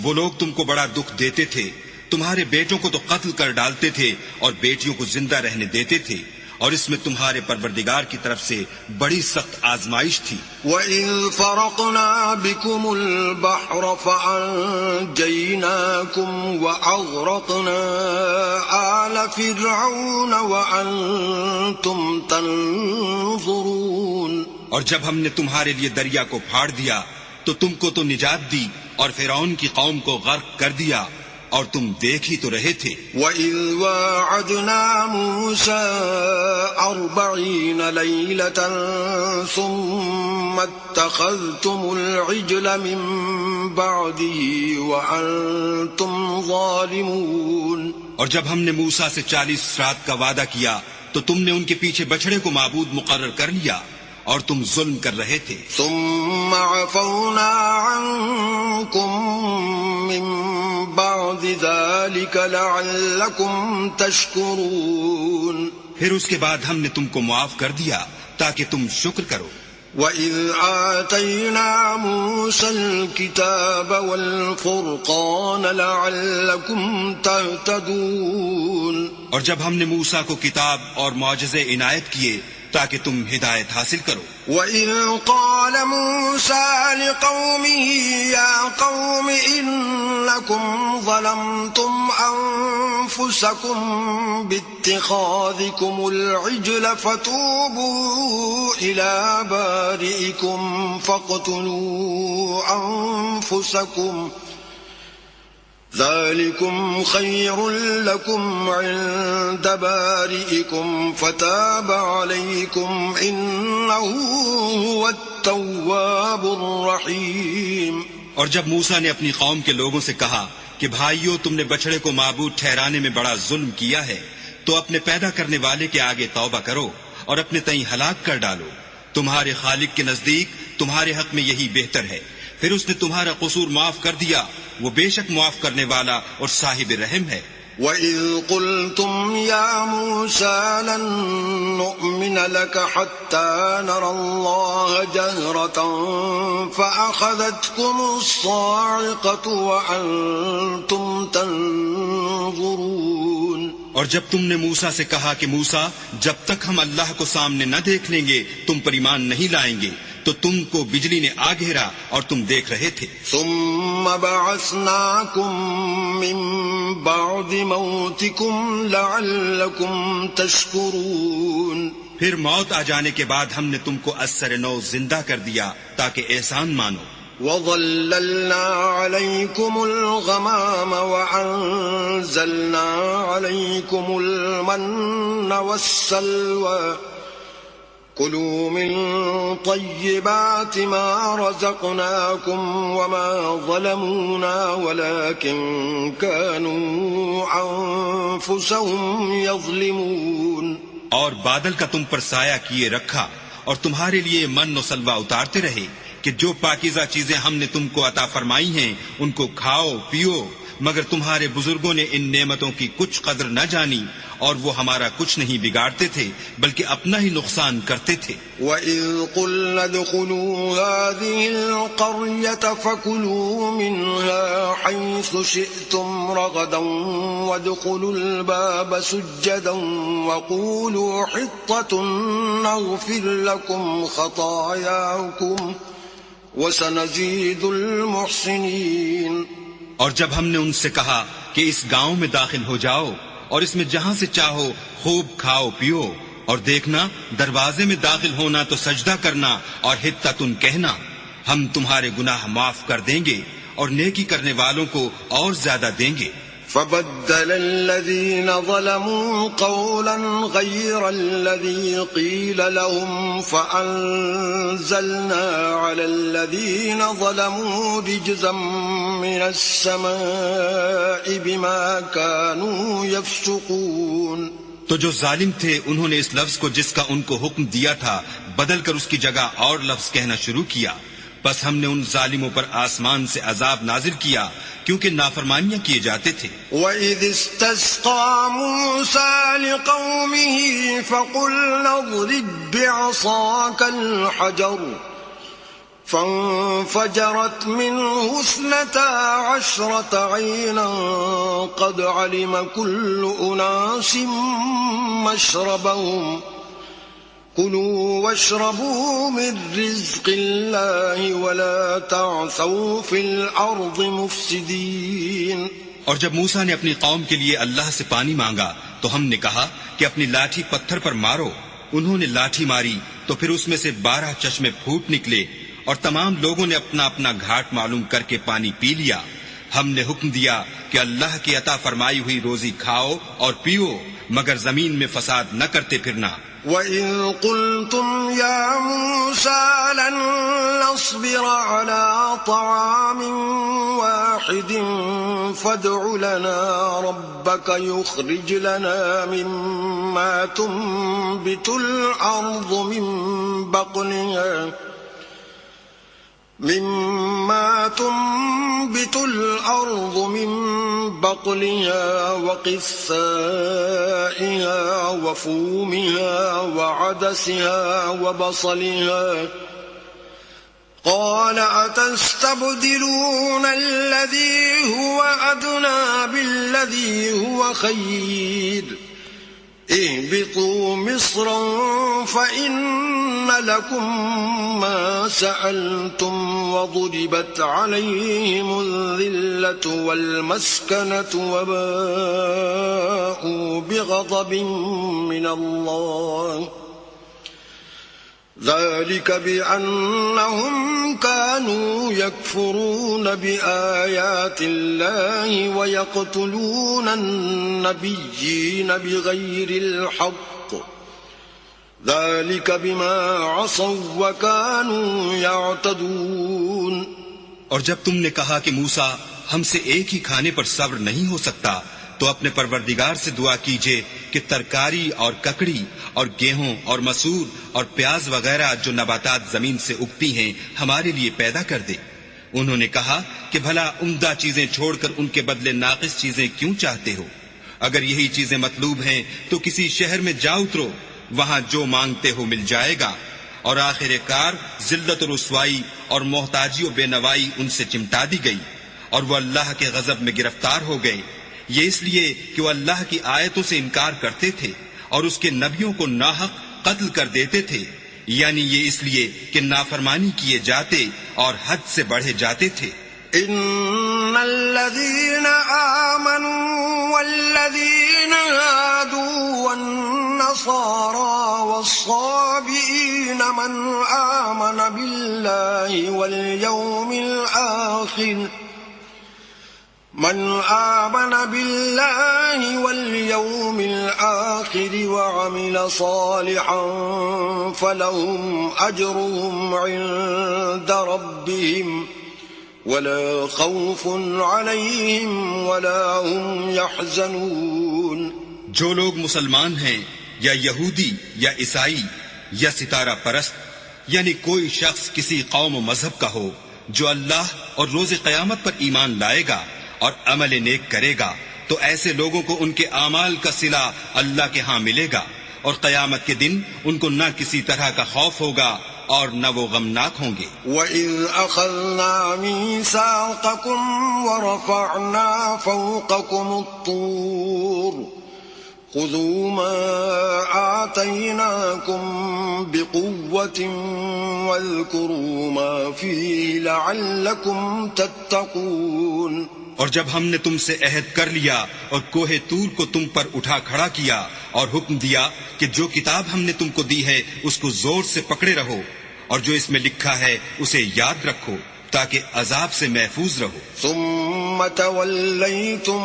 وہ لوگ تم کو بڑا دکھ دیتے تھے، تمہارے بیٹوں کو تو قتل کر ڈالتے تھے اور بیٹیوں کو زندہ رہنے دیتے تھے، اور اس میں تمہارے پروردگار کی طرف سے بڑی سخت آزمائش تھی۔ وَإِذْ فَرَقْنَا بِكُمُ الْبَحْرَ فَأَنْجَيْنَاكُمْ وَأَغْرَقْنَا آلَ فِرْعَوْنَ وَأَنْتُمْ تَنْظُرُونَ، اور جب ہم نے تمہارے لیے دریا کو پھاڑ دیا تو تم کو تو نجات دی، اور فرعون کی قوم کو غرق کر دیا اور تم دیکھ ہی تو رہے تھے۔ وَإِذْ وَاعَدْنَا مُوسَىٰ 40 لَيْلَةً ثُمَّ اتَّخَذْتُمُ الْعِجْلَ مِن بَعْدِهِ وَأَنْتُمْ ظَالِمُونَ، اور جب ہم نے موسیٰ سے 40 رات کا وعدہ کیا تو تم نے ان کے پیچھے بچھڑے کو معبود مقرر کر لیا اور تم ظلم کر رہے تھے۔ ثُمَّ عَفَوْنَا عَنْكُمْ مِن بَعْدِ ذَلِكَ لَعَلَّكُمْ تَشْكُرُونَ، پھر اس کے بعد ہم نے تم کو معاف کر دیا تاکہ تم شکر کرو۔ وَإِذْ آتَيْنَا مُوسَى الْكِتَابَ وَالْفُرْقَانَ لَعَلَّكُمْ تَهْتَدُونَ، اور جب ہم نے موسیٰ کو کتاب اور معجزے عنایت کیے تاکہ تم ہدایت حاصل کرو۔ وَإِذْ قَالَ مُوسَىٰ لِقَوْمِهِ يَا قَوْمِ إِنَّكُمْ ظَلَمْتُمْ أَنفُسَكُمْ بِاتِّخَاذِكُمُ الْعِجْلَ فَتُوبُوا إِلَىٰ بَارِئِكُمْ ذلكم خير لكم عند بارئكم فتاب عليكم إنه هو التواب الرحيم۔ اور جب موسیٰ نے اپنی قوم کے لوگوں سے کہا کہ بھائیو، تم نے بچڑے کو معبود ٹھہرانے میں بڑا ظلم کیا ہے، تو اپنے پیدا کرنے والے کے آگے توبہ کرو اور اپنے تئیں ہلاک کر ڈالو، تمہارے خالق کے نزدیک تمہارے حق میں یہی بہتر ہے۔ پھر اس نے تمہارا قصور معاف کر دیا، وہ بے شک معاف کرنے والا اور صاحب رحم ہے۔ وَإِذْ قُلْتُمْ يَا مُوسَىٰ لَن نُّؤْمِنَ لَكَ حَتَّىٰ نَرَى اللَّهَ جَهْرَةً فَأَخَذَتْكُمُ الصَّاعِقَةُ وَأَنتُمْ تَنظُرُونَ۔ اور جب تم نے موسیٰ سے کہا کہ موسیٰ، جب تک ہم اللہ کو سامنے نہ دیکھ لیں گے تم پر ایمان نہیں لائیں گے، تو تم کو بجلی نے آ گھیرا اور تم دیکھ رہے تھے۔ ثم بعثناكم من بعد موتكم لعلكم تشكرون۔ پھر موت آ جانے کے بعد ہم نے تم کو از سر نو زندہ کر دیا تاکہ احسان مانو۔ وَظَلَّلْنَا عَلَيْكُمُ الْغَمَامَ وَأَنزَلْنَا عَلَيْكُمُ الْمَنَّ وَالسَّلْوَىٰ كُلُوا مِن طَيِّبَاتِ مَا رَزَقْنَاكُمْ وَمَا ظَلَمُونَا وَلَٰكِن كَانُوا أَنفُسَهُمْ يَظْلِمُونَ۔ اور بادل کا تم پر سایہ کیے رکھا اور تمہارے لیے من و سلوہ اتارتے رہے کہ جو پاکیزہ چیزیں ہم نے تم کو عطا فرمائی ہیں ان کو کھاؤ پیو، مگر تمہارے بزرگوں نے ان نعمتوں کی کچھ قدر نہ جانی اور وہ ہمارا کچھ نہیں بگاڑتے تھے بلکہ اپنا ہی نقصان کرتے تھے۔ وَإِذْ قُلْنَا ادْخُلُوا هَٰذِهِ الْقَرْيَةَ فَكُلُوا مِنْهَا حَيْثُ شِئْتُمْ رَغَدًا وَادْخُلُوا الْبَابَ سُجَّدًا وَقُولُوا حِطَّةٌ نَّغْفِرْ لَكُمْ خَطَايَاكُمْ وَسَنَزِيدُ الْمُحْسِنِينَ۔ اور جب ہم نے ان سے کہا کہ اس گاؤں میں داخل ہو جاؤ اور اس میں جہاں سے چاہو خوب کھاؤ پیو، اور دیکھنا دروازے میں داخل ہونا تو سجدہ کرنا اور حطۃ کہنا، ہم تمہارے گناہ معاف کر دیں گے اور نیکی کرنے والوں کو اور زیادہ دیں گے۔ فَبَدَّلَ الَّذِينَ ظَلَمُوا قَوْلًا غَيْرَ الَّذِي قِيلَ لَهُمْ فَأَنزَلْنَا عَلَى الَّذِينَ ظَلَمُوا رِجْزًا مِّنَ السَّمَاءِ بِمَا كَانُوا يَفْسُقُونَ۔ تو جو ظالم تھے انہوں نے اس لفظ کو جس کا ان کو حکم دیا تھا بدل کر اس کی جگہ اور لفظ کہنا شروع کیا، بس ہم نے ان ظالموں پر آسمان سے عذاب نازل کیا کیونکہ نافرمانیاں کیے جاتے تھے۔ وَإِذِ اسْتَسْقَىٰ مُوسَىٰ لِقَوْمِهِ فَقُلْنَا اضْرِب بِّعَصَاكَ الْحَجَرَ فَانفَجَرَتْ مِنْهُ 12 عَيْنًا قَدْ عَلِمَ كُلُّ أُنَاسٍ مَّشْرَبَهُمْ كُلُوا وَاشْرَبُوا مِن رِّزْقِ اللَّهِ وَلَا تَعْثَوْا فِي الْأَرْضِ مُفْسِدِينَ۔ اور جب موسیٰ نے اپنی قوم کے لیے اللہ سے پانی مانگا تو ہم نے کہا کہ اپنی لاٹھی پتھر پر مارو۔ انہوں نے لاٹھی ماری تو پھر اس میں سے 12 چشمے پھوٹ نکلے اور تمام لوگوں نے اپنا اپنا گھاٹ معلوم کر کے پانی پی لیا۔ ہم نے حکم دیا کہ اللہ کی عطا فرمائی ہوئی روزی کھاؤ اور پیو، مگر زمین میں فساد نہ کرتے پھرنا۔ وَإِذْ قُلْتُمْ يَا مُوسَىٰ لَن نَّصْبِرَ عَلَىٰ طَعَامٍ وَاحِدٍ فَادْعُ لَنَا رَبَّكَ يُخْرِجْ لَنَا مِمَّا تُنبِتُ الْأَرْضُ مِن بَقْلِهَا وَقِثَّائِهَا وَفُومِهَا وَعَدَسِهَا وَبَصَلِهَا قَالَ أَتَسْتَبْدِلُونَ الَّذِي هُوَ أَدْنَىٰ بِالَّذِي هُوَ خَيْرٌ اهبطوا مصرا فإن لكم ما سألتم وضربت عليهم الذلة والمسكنة وباءوا بغضب من الله ذلك بأنهم كانوا يكفرون بآيات الله ويقتلون النبيين بغير الحق ذلك بما عصوا وكانوا يعتدون. اور جب تم نے کہا کہ موسیٰ ہم سے ایک ہی کھانے پر صبر نہیں ہو سکتا تو اپنے پروردگار سے دعا کیجئے کہ ترکاری اور ککڑی اور گیہوں اور مسور اور پیاز وغیرہ جو نباتات زمین سے اگتی ہیں ہمارے لیے پیدا کر دے. انہوں نے کہا کہ بھلا عمدہ چیزیں چھوڑ کر ان کے بدلے ناقص چیزیں کیوں چاہتے ہو؟ اگر یہی چیزیں مطلوب ہیں تو کسی شہر میں جا اترو، وہاں جو مانگتے ہو مل جائے گا. اور آخر کار ذلت و رسوائی اور محتاجی و بے نوائی ان سے چمٹا دی گئی اور وہ اللہ کے غضب میں گرفتار ہو گئے. یہ اس لیے کہ وہ اللہ کی آیتوں سے انکار کرتے تھے اور اس کے نبیوں کو ناحق قتل کر دیتے تھے، یعنی یہ اس لیے کہ نافرمانی کیے جاتے اور حد سے بڑھے جاتے تھے. ان الذين آمنوا والذين هادوا والنصارى والصابئين من آمن بالله واليوم الآخر وعمل صالحا فلهم أجرهم عند ربهم ولا خوف عليهم ولا هم يحزنون. جو لوگ مسلمان ہیں یا یہودی یا عیسائی یا ستارہ پرست، یعنی کوئی شخص کسی قوم و مذہب کا ہو، جو اللہ اور روز قیامت پر ایمان لائے گا اور عمل نیک کرے گا، تو ایسے لوگوں کو ان کے اعمال کا صلہ اللہ کے ہاں ملے گا، اور قیامت کے دن ان کو نہ کسی طرح کا خوف ہوگا اور نہ وہ غمناک ہوں گے. وَإِذْ أَخَذْنَا مِيثَاقَكُمْ وَرَفَعْنَا فَوْقَكُمُ الطُّورَ خُذُوا مَا آتَيْنَاكُمْ بِقُوَّةٍ وَاذْكُرُوا مَا فِيهِ لَعَلَّكُمْ تَتَّقُونَ. اور جب ہم نے تم سے عہد کر لیا اور کوہ طور کو تم پر اٹھا کھڑا کیا اور حکم دیا کہ جو کتاب ہم نے تم کو دی ہے اس کو زور سے پکڑے رہو اور جو اس میں لکھا ہے اسے یاد رکھو تاکہ عذاب سے محفوظ رہو. ثم توليتم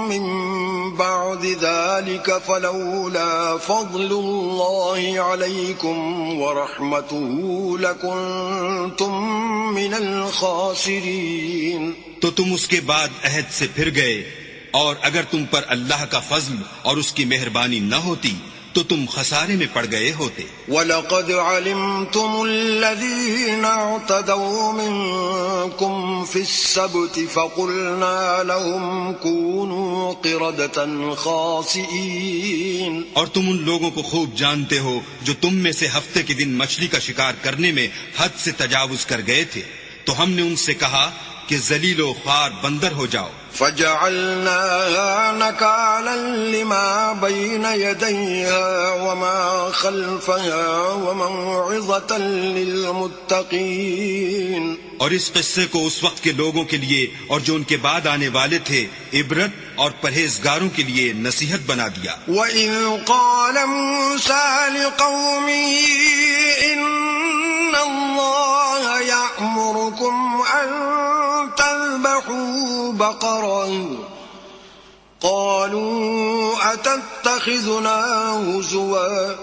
من بعد ذلك فلولا فضل الله عليكم ورحمته لكنتم من الخاسرين. تو تم اس کے بعد عہد سے پھر گئے، اور اگر تم پر اللہ کا فضل اور اس کی مہربانی نہ ہوتی تو تم خسارے میں پڑ گئے ہوتے. وَلَقَدْ عَلِمْتُمُ الَّذِينَ اعْتَدَوْا مِنْكُمْ فِي السَّبْتِ فَقُلْنَا لَهُمْ كُونُوا قِرَدَةً خَاسِئِينَ. اور تم ان لوگوں کو خوب جانتے ہو جو تم میں سے ہفتے کے دن مچھلی کا شکار کرنے میں حد سے تجاوز کر گئے تھے، تو ہم نے ان سے کہا کہ ذلیل و خوار بندر ہو جاؤ. فَجَعَلْنَاهَا نَكَالًا لِمَا بَيْنَ يَدَيْهَا وَمَا خَلْفَهَا وَمَوْعِظَةً لِلْمُتَّقِينَ. اور اس قصے کو اس وقت کے لوگوں کے لیے اور جو ان کے بعد آنے والے تھے عبرت اور پرہیزگاروں کے لیے نصیحت بنا دیا. وَإِذْ قَالَ مُوسَىٰ لِقَوْمِهِ إِنَّ اللَّهَ يَأْمُرُكُمْ أَن تذبحوا بقرة قالوا أتتخذنا هزوا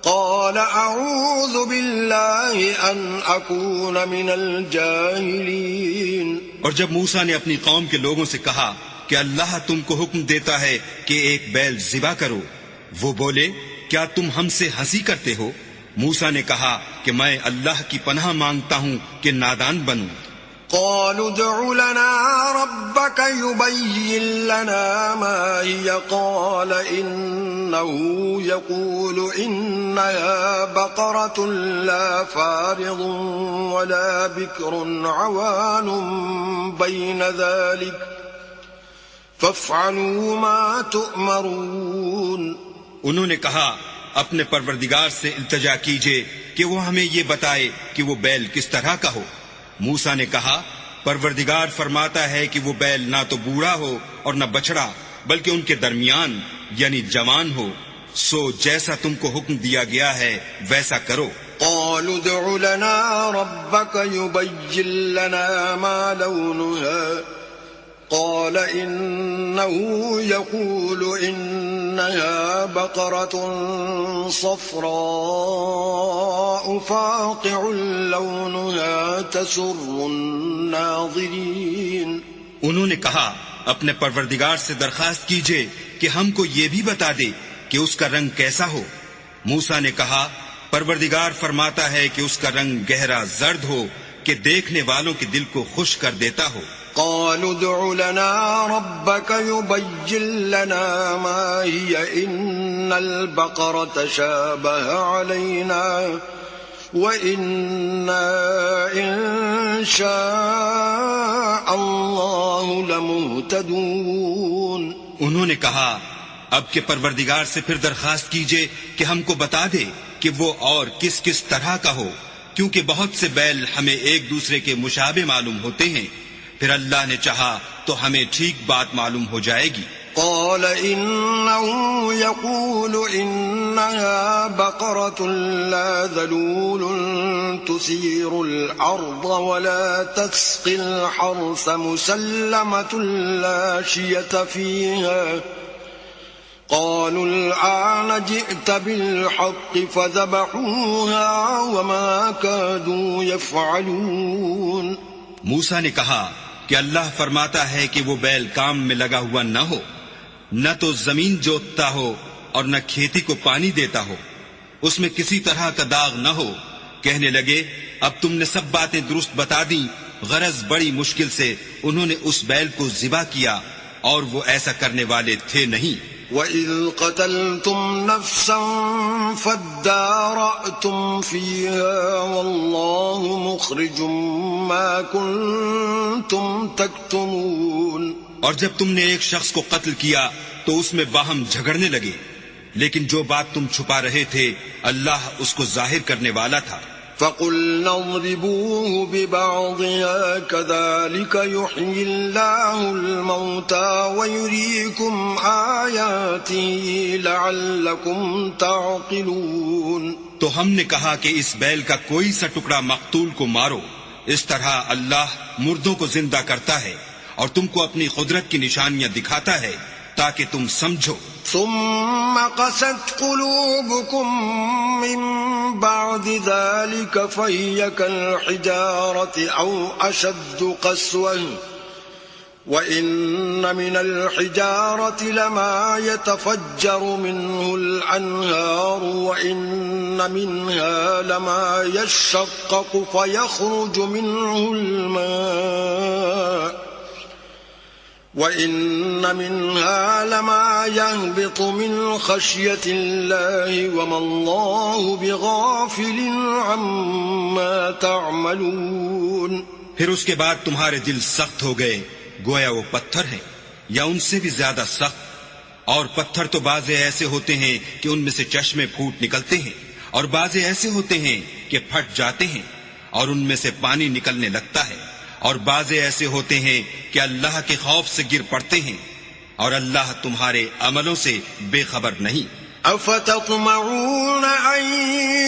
قال أعوذ بالله أن أكون من الجاهلين. اور جب موسیٰ نے اپنی قوم کے لوگوں سے کہا کہ اللہ تم کو حکم دیتا ہے کہ ایک بیل ذبح کرو، وہ بولے کیا تم ہم سے ہنسی کرتے ہو؟ موسیٰ نے کہا کہ میں اللہ کی پناہ مانگتا ہوں کہ نادان بنوں. قالوا ادع لنا ربك يبين لنا ما هي قال إنه يقول إنها بقرة لا فارض ولا بكر عوان بين ذلك فافعلوا ما تؤمرون. انہوں نے کہا اپنے پروردگار سے التجا کیجئے کہ وہ ہمیں یہ بتائے کہ وہ بیل کس طرح کا ہو. موسیٰ نے کہا پروردگار فرماتا ہے کہ وہ بیل نہ تو بوڑھا ہو اور نہ بچڑا بلکہ ان کے درمیان یعنی جوان ہو، سو جیسا تم کو حکم دیا گیا ہے ویسا کرو. قالوا ادع لنا ربك يبين لنا ما لونها قال إنه يقول إنها بقرة صفراء فاقع لونها تسر الناظرين. انہوں نے کہا اپنے پروردگار سے درخواست کیجئے کہ ہم کو یہ بھی بتا دے کہ اس کا رنگ کیسا ہو. موسیٰ نے کہا پروردگار فرماتا ہے کہ اس کا رنگ گہرا زرد ہو کہ دیکھنے والوں کے دل کو خوش کر دیتا ہو. قالوا ادع لنا ربك يبين لنا ما هي إن البقرة شابه علينا وإنا إن شاء الله لمهتدون. انہوں نے کہا اب کے پروردگار سے پھر درخواست کیجئے کہ ہم کو بتا دے کہ وہ اور کس کس طرح کا ہو، کیونکہ بہت سے بیل ہمیں ایک دوسرے کے مشابہ معلوم ہوتے ہیں. پھر اللہ نے چاہا تو ہمیں ٹھیک بات معلوم ہو جائے گی. قال إنه يقول إنها بقرة لا ذلول تثير الأرض ولا تسقي الحرث مسلمة لا شية فيها. قالوا الآن جئت بالحق فذبحوها وما كادوا يفعلون. موسیٰ نے کہا کہ اللہ فرماتا ہے کہ وہ بیل کام میں لگا ہوا نہ ہو، نہ تو زمین جوتتا ہو اور نہ کھیتی کو پانی دیتا ہو، اس میں کسی طرح کا داغ نہ ہو. کہنے لگے اب تم نے سب باتیں درست بتا دیں، غرض بڑی مشکل سے انہوں نے اس بیل کو ذبح کیا اور وہ ایسا کرنے والے تھے نہیں. وَإِذْ قَتَلْتُمْ نَفْسًا فَادَّارَأْتُمْ فِيهَا وَاللَّهُ مُخْرِجٌ مَا كُنْتُمْ تَكْتُمُونَ. اور جب تم نے ایک شخص کو قتل کیا تو اس میں باہم جھگڑنے لگے، لیکن جو بات تم چھپا رہے تھے اللہ اس کو ظاہر کرنے والا تھا. فَقُلْنَا اضْرِبُوهُ بِبَعْضِهَا كَذَلِكَ يُحْيِي اللَّهُ الْمَوْتَى وَيُرِيكُمْ آيَاتِهِ لَعَلَّكُمْ تَعْقِلُونَ. تو ہم نے کہا کہ اس بیل کا کوئی سا ٹکڑا مقتول کو مارو، اس طرح اللہ مردوں کو زندہ کرتا ہے اور تم کو اپنی قدرت کی نشانیاں دکھاتا ہے تاکہ تم سمجھو. ثم قست قلوبكم من بعد ذلك فهي كالحجارة أو أشد قسوة وإن من الحجارة لما يتفجر منه الأنهار وإن منها لما يشقق فيخرج منه الماء وَإِنَّ مِنْهَا لَمَا يَهْبِطُ مِنْ خَشْيَةِ اللَّهِ وَمَا اللَّهُ بِغَافِلٍ عَمَّا تَعْمَلُونَ. پھر اس کے بعد تمہارے دل سخت ہو گئے گویا وہ پتھر ہیں یا ان سے بھی زیادہ سخت. اور پتھر تو بعضے ایسے ہوتے ہیں کہ ان میں سے چشمے پھوٹ نکلتے ہیں اور بعضے ایسے ہوتے ہیں کہ پھٹ جاتے ہیں اور ان میں سے پانی نکلنے لگتا ہے اور بعضے ایسے ہوتے ہیں کہ اللہ کے خوف سے گر پڑتے ہیں اور اللہ تمہارے عملوں سے بے خبر نہیں. أفتطمعون أن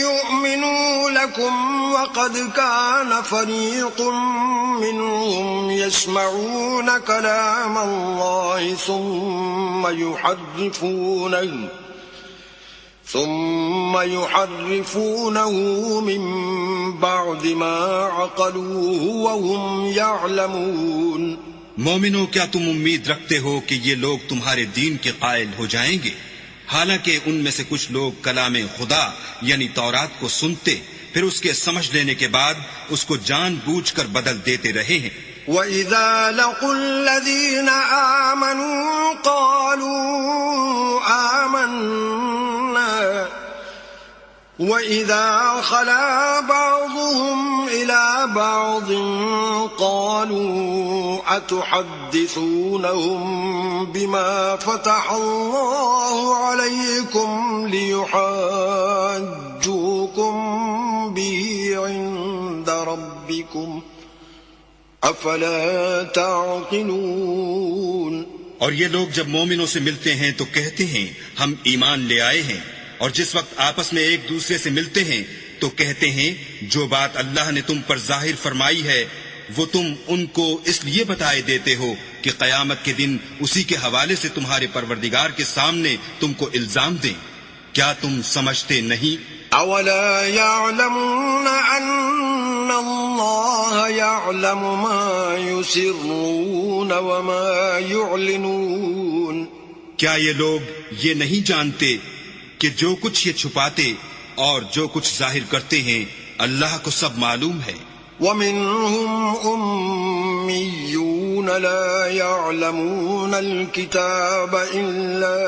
يؤمنوا لكم وقد كان فريق منهم يسمعون كلام الله ثم يحرفونه من بعد ما عقلوه وهم يعلمون. مومنوں کیا تم امید رکھتے ہو کہ یہ لوگ تمہارے دین کے قائل ہو جائیں گے، حالانکہ ان میں سے کچھ لوگ کلام خدا یعنی تورات کو سنتے پھر اس کے سمجھ لینے کے بعد اس کو جان بوجھ کر بدل دیتے رہے ہیں. وَإِذَا لَقُوا الَّذِينَ آمَنُوا قَالُوا آمَنَّا وَإِذَا خَلَا بَعْضُهُمْ إِلَى بَعْضٍ قَالُوا أَتُحَدِّثُونَهُم بِمَا فَتَحَ اللَّهُ عَلَيْكُمْ لِيُحَاجُّوكُم بِهِ عِندَ رَبِّكُمْ افلا تعقلون. اور یہ لوگ جب مومنوں سے ملتے ہیں تو کہتے ہیں ہم ایمان لے آئے ہیں، اور جس وقت آپس میں ایک دوسرے سے ملتے ہیں تو کہتے ہیں جو بات اللہ نے تم پر ظاہر فرمائی ہے وہ تم ان کو اس لیے بتائے دیتے ہو کہ قیامت کے دن اسی کے حوالے سے تمہارے پروردگار کے سامنے تم کو الزام دیں. کیا تم سمجھتے نہیں؟ أولا يعلمون أن الله يعلم ما يسرون وما يعلنون. کیا یہ لوگ یہ نہیں جانتے کہ جو کچھ یہ چھپاتے اور جو کچھ ظاہر کرتے ہیں اللہ کو سب معلوم ہے. ومنهم أميون لا يعلمون الكتاب إلا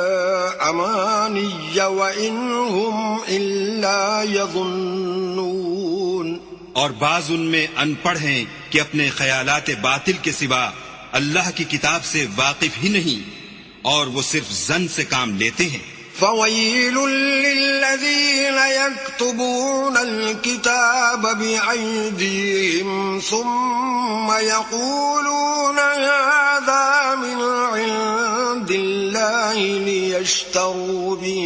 أماني وإن هم إلا يظنون. اور بعض ان میں ان پڑھ ہیں کہ اپنے خیالات باطل کے سوا اللہ کی کتاب سے واقف ہی نہیں اور وہ صرف ظن سے کام لیتے ہیں. فويل للذين يكتبون الكتاب بأيديهم ثم يقولون هذا من عند الله ليشتروا به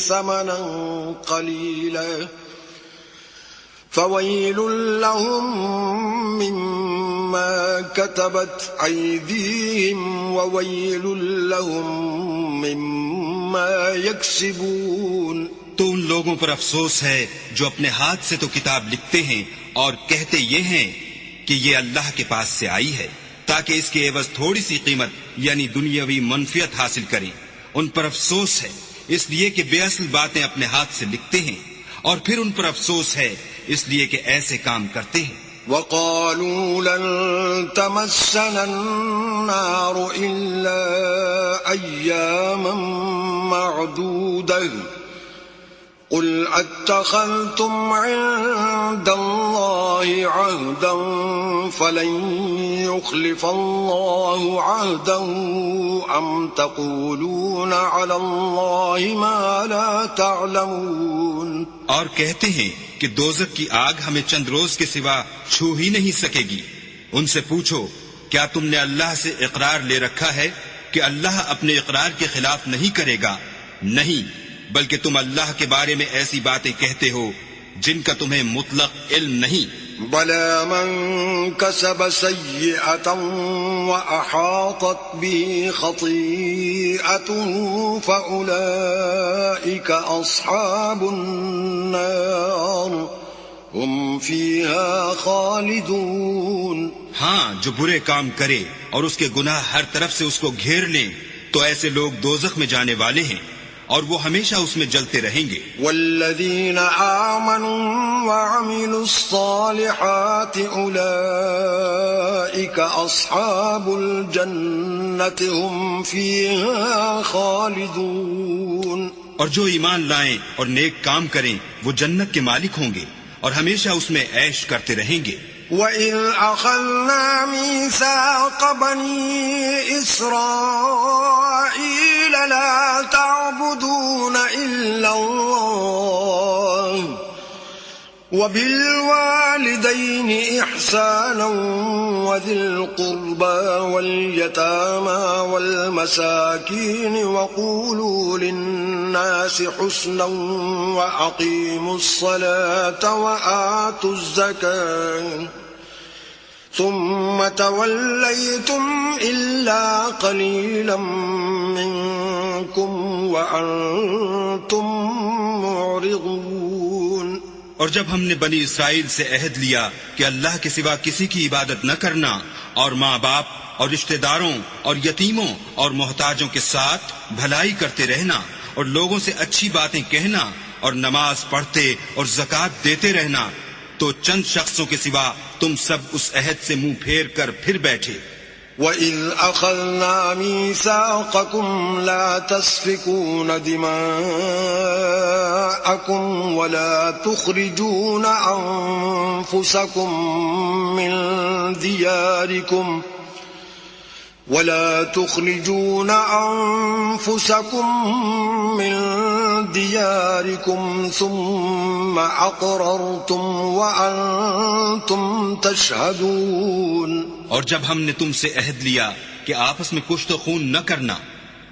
ثمنا قليلا فويل لهم مما كتبت أيديهم وويل لهم مما يكسبون. تو ان لوگوں پر افسوس ہے جو اپنے ہاتھ سے تو کتاب لکھتے ہیں اور کہتے یہ ہیں کہ یہ اللہ کے پاس سے آئی ہے تاکہ اس کے عوض تھوڑی سی قیمت یعنی دنیاوی منفعت حاصل کریں. ان پر افسوس ہے اس لیے کہ بے اصل باتیں اپنے ہاتھ سے لکھتے ہیں اور پھر ان پر افسوس ہے اس لیے کہ ایسے کام کرتے ہیں. وقالوا لن تمسنا النار إلا أياما معدودة قل اتخذتم عند الله عهدا فلن يخلف الله عهده أم تقولون على الله ما لا تعلمون. اور کہتے ہیں کہ دوزخ کی آگ ہمیں چند روز کے سوا چھو ہی نہیں سکے گی. ان سے پوچھو کیا تم نے اللہ سے اقرار لے رکھا ہے کہ اللہ اپنے اقرار کے خلاف نہیں کرے گا؟ نہیں، بلکہ تم اللہ کے بارے میں ایسی باتیں کہتے ہو جن کا تمہیں مطلق علم نہیں. بلى من كسب سيئة وأحاطت به خطيئته فأولئك أصحاب النار هم فيها خالدون. ہاں، جو برے کام کرے اور اس کے گناہ ہر طرف سے اس کو گھیر لیں تو ایسے لوگ دوزخ میں جانے والے ہیں اور وہ ہمیشہ اس میں جلتے رہیں گے. والذین آمنوا وعملوا الصالحات اولئک اصحاب الجنة هم فیہا خالدون. اور جو ایمان لائیں اور نیک کام کریں وہ جنت کے مالک ہوں گے اور ہمیشہ اس میں عیش کرتے رہیں گے. وَإِذْ أَخَذْنَا مِيثَاقَ بَنِي إِسْرَائِيلَ لَا تَعْبُدُونَ إِلَّا اللَّهَ وَبِالْوَالِدَيْنِ إِحْسَانًا وَذِي الْقُرْبَى وَالْيَتَامَى وَالْمَسَاكِينِ وَقُولُوا لِلنَّاسِ حُسْنًا وَأَقِيمُوا الصَّلَاةَ وَآتُوا الزَّكَاةَ ثُمَّ تَوَلَّيْتُمْ إِلَّا قَلِيلًا مِّنكُمْ وَأَنتُمْ مُعْرِضُونَ. اور جب ہم نے بنی اسرائیل سے عہد لیا کہ اللہ کے سوا کسی کی عبادت نہ کرنا اور ماں باپ اور رشتہ داروں اور یتیموں اور محتاجوں کے ساتھ بھلائی کرتے رہنا اور لوگوں سے اچھی باتیں کہنا اور نماز پڑھتے اور زکوٰۃ دیتے رہنا تو چند شخصوں کے سوا تم سب اس عہد سے منہ پھیر کر پھر بیٹھے. وَإِذْ أَخَذْنَا مِيثَاقَكُمْ لَا تَسْفِكُونَ دِمَاءَكُمْ وَلَا تُخْرِجُونَ أَنفُسَكُمْ مِّن دِيَارِكُمْ ثُمَّ أَقْرَرْتُمْ وَأَنْتُمْ تَشْهَدُونَ. اور جب ہم نے تم سے عہد لیا کہ آپس میں کشت و خون نہ کرنا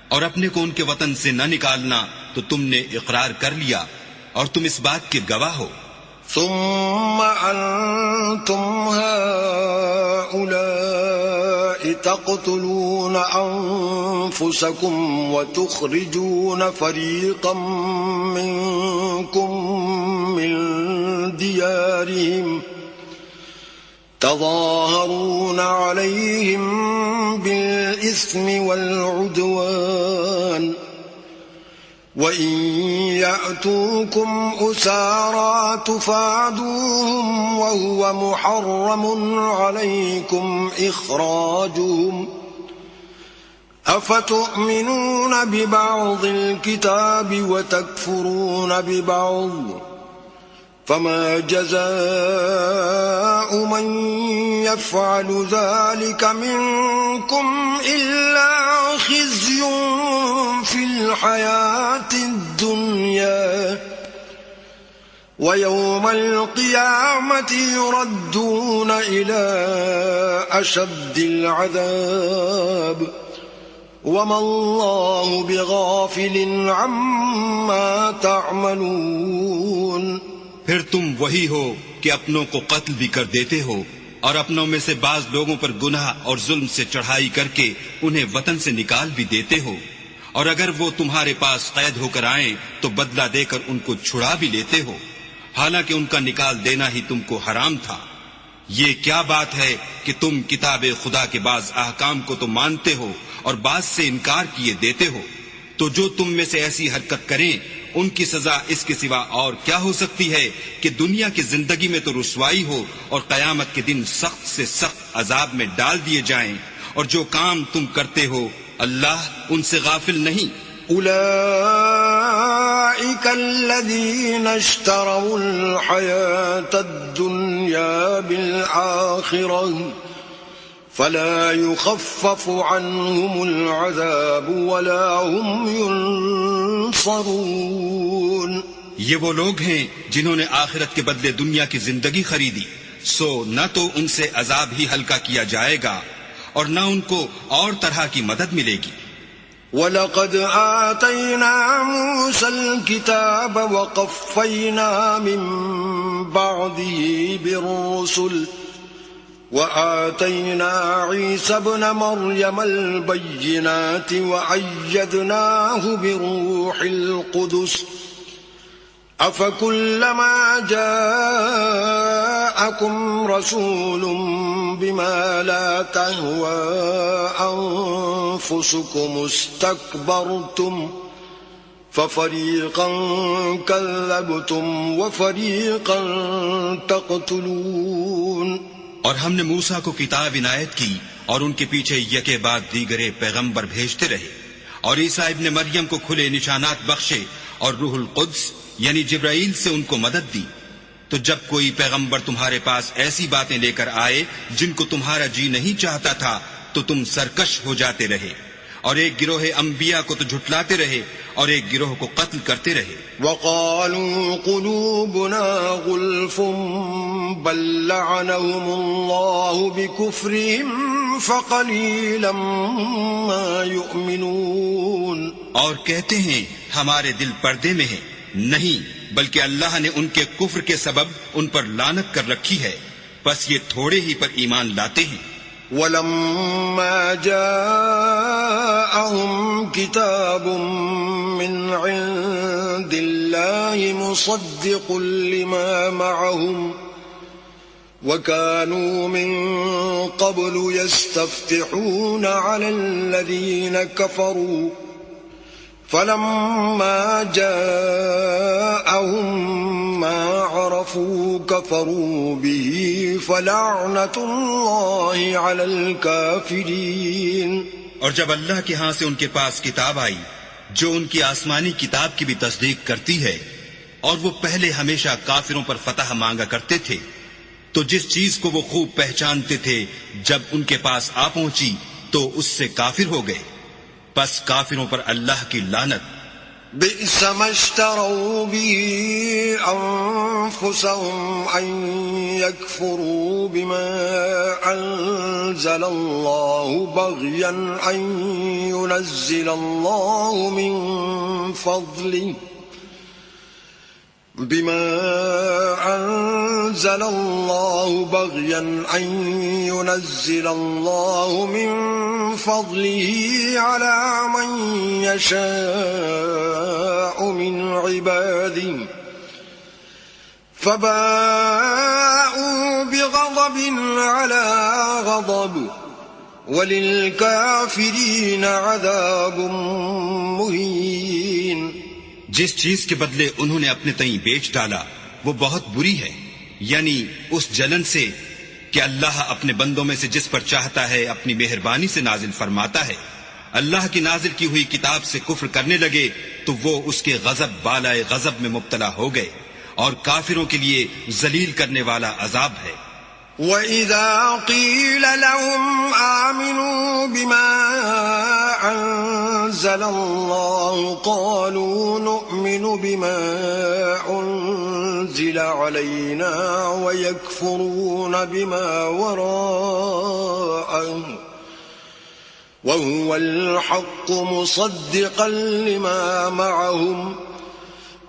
اور اپنے کو ان کے وطن سے نہ نکالنا تو تم نے اقرار کر لیا اور تم اس بات کے گواہ ہو. ثم أنتم هؤلاء تقتلون أنفسكم وتخرجون فريقا منكم من ديارهم تظاهرون عليهم بالإثم والعدوان وإن يأتوكم أسارى تفادوهم وهو محرم عليكم إخراجهم أفتؤمنون ببعض الكتاب وتكفرون ببعض فما جزاء من يفعل ذلك منكم إلا خزي في الحياة الدنيا ويوم القيامة يردون إلى أشد العذاب وما الله بغافل عما تعملون. پھر تم وہی ہو کہ اپنوں کو قتل بھی کر دیتے ہو اور اپنوں میں سے بعض لوگوں پر گناہ اور ظلم سے چڑھائی کر کے انہیں وطن سے نکال بھی دیتے ہو، اور اگر وہ تمہارے پاس قید ہو کر آئیں تو بدلہ دے کر ان کو چھڑا بھی لیتے ہو، حالانکہ ان کا نکال دینا ہی تم کو حرام تھا. یہ کیا بات ہے کہ تم کتاب خدا کے بعض احکام کو تو مانتے ہو اور بعض سے انکار کیے دیتے ہو؟ تو جو تم میں سے ایسی حرکت کریں ان کی سزا اس کے سوا اور کیا ہو سکتی ہے کہ دنیا کی زندگی میں تو رسوائی ہو اور قیامت کے دن سخت سے سخت عذاب میں ڈال دیے جائیں، اور جو کام تم کرتے ہو اللہ ان سے غافل نہیں. أولئك الذين اشتروا الحياة الدنيا بالآخرة فلا يخفف عنهم العذاب ولا هم ينصرون. یہ وہ لوگ ہیں جنہوں نے آخرت کے بدلے دنیا کی زندگی خریدی، سو نہ تو ان سے عذاب ہی ہلکا کیا جائے گا اور نہ ان کو اور طرح کی مدد ملے گی. وَلَقَدْ آتَيْنَا مُوسَى الْكِتَابَ وَقَفَّيْنَا مِن بَعْدِهِ بِالرُّسُلِ وَآتَيْنَا عِيسَى ابْنَ مَرْيَمَ الْبَيِّنَاتِ وَأَيَّدْنَاهُ بِرُوحِ الْقُدُسِ أَفَكُلَّمَا جَاءَكُمْ رَسُولٌ بِمَا لَا تَهْوَى أَنفُسُكُمُ اسْتَكْبَرْتُمْ فَفَرِيقًا كَذَّبْتُمْ وَفَرِيقًا تَقْتُلُونَ. اور ہم نے موسیٰ کو کتاب عنایت کی اور ان کے پیچھے یکے بعد دیگرے پیغمبر بھیجتے رہے، اور عیسیٰ ابن مریم کو کھلے نشانات بخشے اور روح القدس یعنی جبرائیل سے ان کو مدد دی. تو جب کوئی پیغمبر تمہارے پاس ایسی باتیں لے کر آئے جن کو تمہارا جی نہیں چاہتا تھا تو تم سرکش ہو جاتے رہے، اور ایک گروہ انبیاء کو تو جھٹلاتے رہے اور ایک گروہ کو قتل کرتے رہے. وَقَالُوا قُلُوبُنَا غُلْفٌ بَل لَّعَنَهُمُ اللَّهُ بِكُفْرِهِمْ فَقَلِيلًا مَّا يُؤْمِنُونَ. اور کہتے ہیں ہمارے دل پردے میں ہیں، نہیں بلکہ اللہ نے ان کے کفر کے سبب ان پر لعنت کر رکھی ہے، بس یہ تھوڑے ہی پر ایمان لاتے ہیں. وَلَمَّا جَاءَهُمْ كِتَابٌ مِّنْ عِندِ اللَّهِ مُصَدِّقٌ لِّمَا مَعَهُمْ وَكَانُوا مِن قَبْلُ يَسْتَفْتِحُونَ عَلَى الَّذِينَ كَفَرُوا فَلَمَّا جَاءَهُم مَّا عَرَفُوا كَفَرُوا بِهِ فَلَعْنَةُ اللَّهِ عَلَى الْكَافِرِينَ. اور جب اللہ کے ہاں سے ان کے پاس کتاب آئی جو ان کی آسمانی کتاب کی بھی تصدیق کرتی ہے، اور وہ پہلے ہمیشہ کافروں پر فتح مانگا کرتے تھے، تو جس چیز کو وہ خوب پہچانتے تھے جب ان کے پاس آ پہنچی تو اس سے کافر ہو گئے. پس کافروں پر اللہ کی لعنت. بئس ما اشتروا به أنفسهم أن يكفروا بما أنزل الله بغيا أن ينزل الله من فضله بما أنزل الله بغيا أن ينزل الله من فضله على من يشاء من عباده فباءوا بغضب على غضب وَلِلْكَافِرِينَ عَذَابٌ مُهِينٌ۔ جس چیز کے بدلے انہوں نے اپنے تئیں بیچ ڈالا وہ بہت بری ہے، یعنی اس جلن سے کہ اللہ اپنے بندوں میں سے جس پر چاہتا ہے اپنی مہربانی سے نازل فرماتا ہے۔ اللہ کی نازل کی ہوئی کتاب سے کفر کرنے لگے تو وہ اس کے غضب بالائے غضب میں مبتلا ہو گئے، اور کافروں کے لیے ذلیل کرنے والا عذاب ہے۔ وَإِذَا قِيلَ لَهُمْ آمِنُوا بِمَا أَنزَلَ اللَّهُ قَالُوا نُؤْمِنُ بِمَا أُنزِلَ عَلَيْنَا وَيَكْفُرُونَ بِمَا وَرَاءَهُ وَهُوَ الْحَقُّ مُصَدِّقًا لِمَا مَعَهُمْ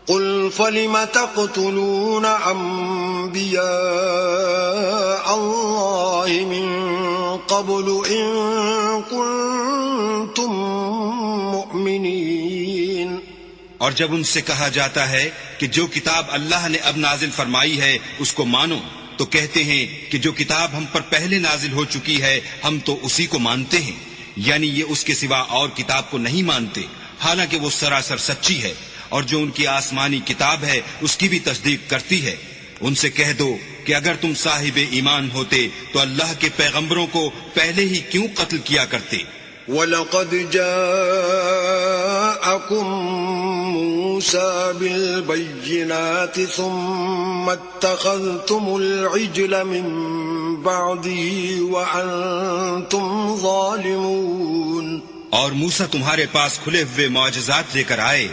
قل فلم تقتلون انبیاء اللہ من قبل ان کنتم مؤمنین۔ اور جب ان سے کہا جاتا ہے کہ جو کتاب اللہ نے اب نازل فرمائی ہے اس کو مانو تو کہتے ہیں کہ جو کتاب ہم پر پہلے نازل ہو چکی ہے ہم تو اسی کو مانتے ہیں، یعنی یہ اس کے سوا اور کتاب کو نہیں مانتے، حالانکہ وہ سراسر سچی ہے، اور جو ان کی آسمانی کتاب ہے اس کی بھی تصدیق کرتی ہے۔ ان سے کہہ دو کہ اگر تم صاحب ایمان ہوتے تو اللہ کے پیغمبروں کو پہلے ہی کیوں قتل کیا کرتے؟ وَلَقَدْ جَاءَكُمْ مُوسَى بِالْبَيِّنَاتِ ثُمَّ اتَّخَذْتُمُ الْعِجْلَ مِنْ بَعْدِهِ وَأَنْتُمْ ظَالِمُونَ۔ اور موسیٰ تمہارے پاس کھلے ہوئے معجزات لے کر آئے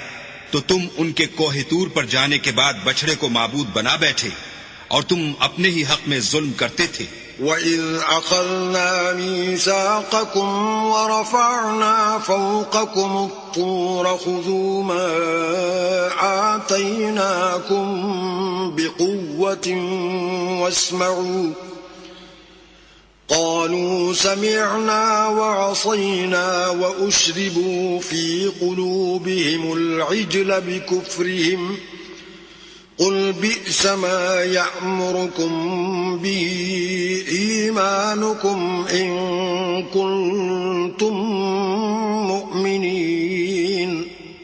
تو تم ان کے کوہ طور پر جانے کے بعد بچڑے کو معبود بنا بیٹھے، اور تم اپنے ہی حق میں ظلم کرتے تھے۔ وَإِذْ أَخَذْنَا مِيثَاقَكُمْ وَرَفَعْنَا فَوْقَكُمُ الطُّورَ خُذُوا مَا آتَيْنَاكُمْ بِقُوَّةٍ وَاسْمَعُوا قالوا سمعنا وعصينا وأشربوا في قلوبهم العجل بكفرهم قل بئس ما يأمركم به إيمانكم إن كنتم مؤمنين۔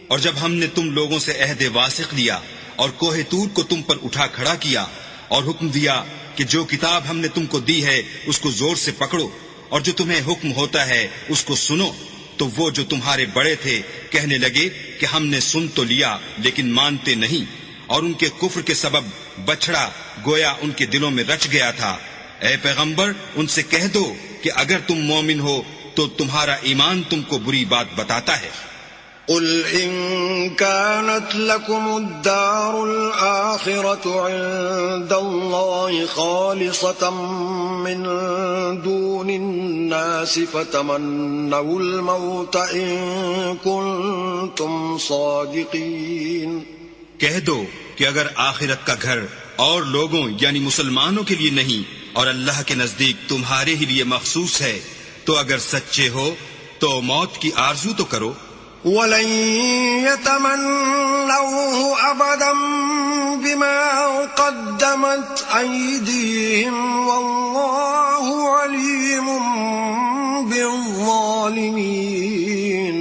اور جب ہم نے تم لوگوں سے عہد واثق لیا اور کوہ طور کو تم پر اٹھا کھڑا کیا اور حکم دیا کہ جو کتاب ہم نے تم کو دی ہے اس کو زور سے پکڑو اور جو تمہیں حکم ہوتا ہے اس کو سنو، تو وہ جو تمہارے بڑے تھے کہنے لگے کہ ہم نے سن تو لیا لیکن مانتے نہیں، اور ان کے کفر کے سبب بچڑا گویا ان کے دلوں میں رچ گیا تھا۔ اے پیغمبر ان سے کہہ دو کہ اگر تم مومن ہو تو تمہارا ایمان تم کو بری بات بتاتا ہے۔ قل إن كانت لكم الدار الآخرة عند الله خالصة من دون الناس فتمنوا الموت إن كنتم صادقين۔ کہہ دو کہ اگر آخرت کا گھر اور لوگوں یعنی مسلمانوں کے لیے نہیں اور اللہ کے نزدیک تمہارے ہی لیے مخصوص ہے تو اگر سچے ہو تو موت کی آرزو تو کرو۔ وَلَن يَتَمَنَّوْهُ أَبَدًا بِمَا قَدَّمَتْ أَيْدِيهِمْ وَاللَّهُ عَلِيمٌ بِالظَّالِمِينَ۔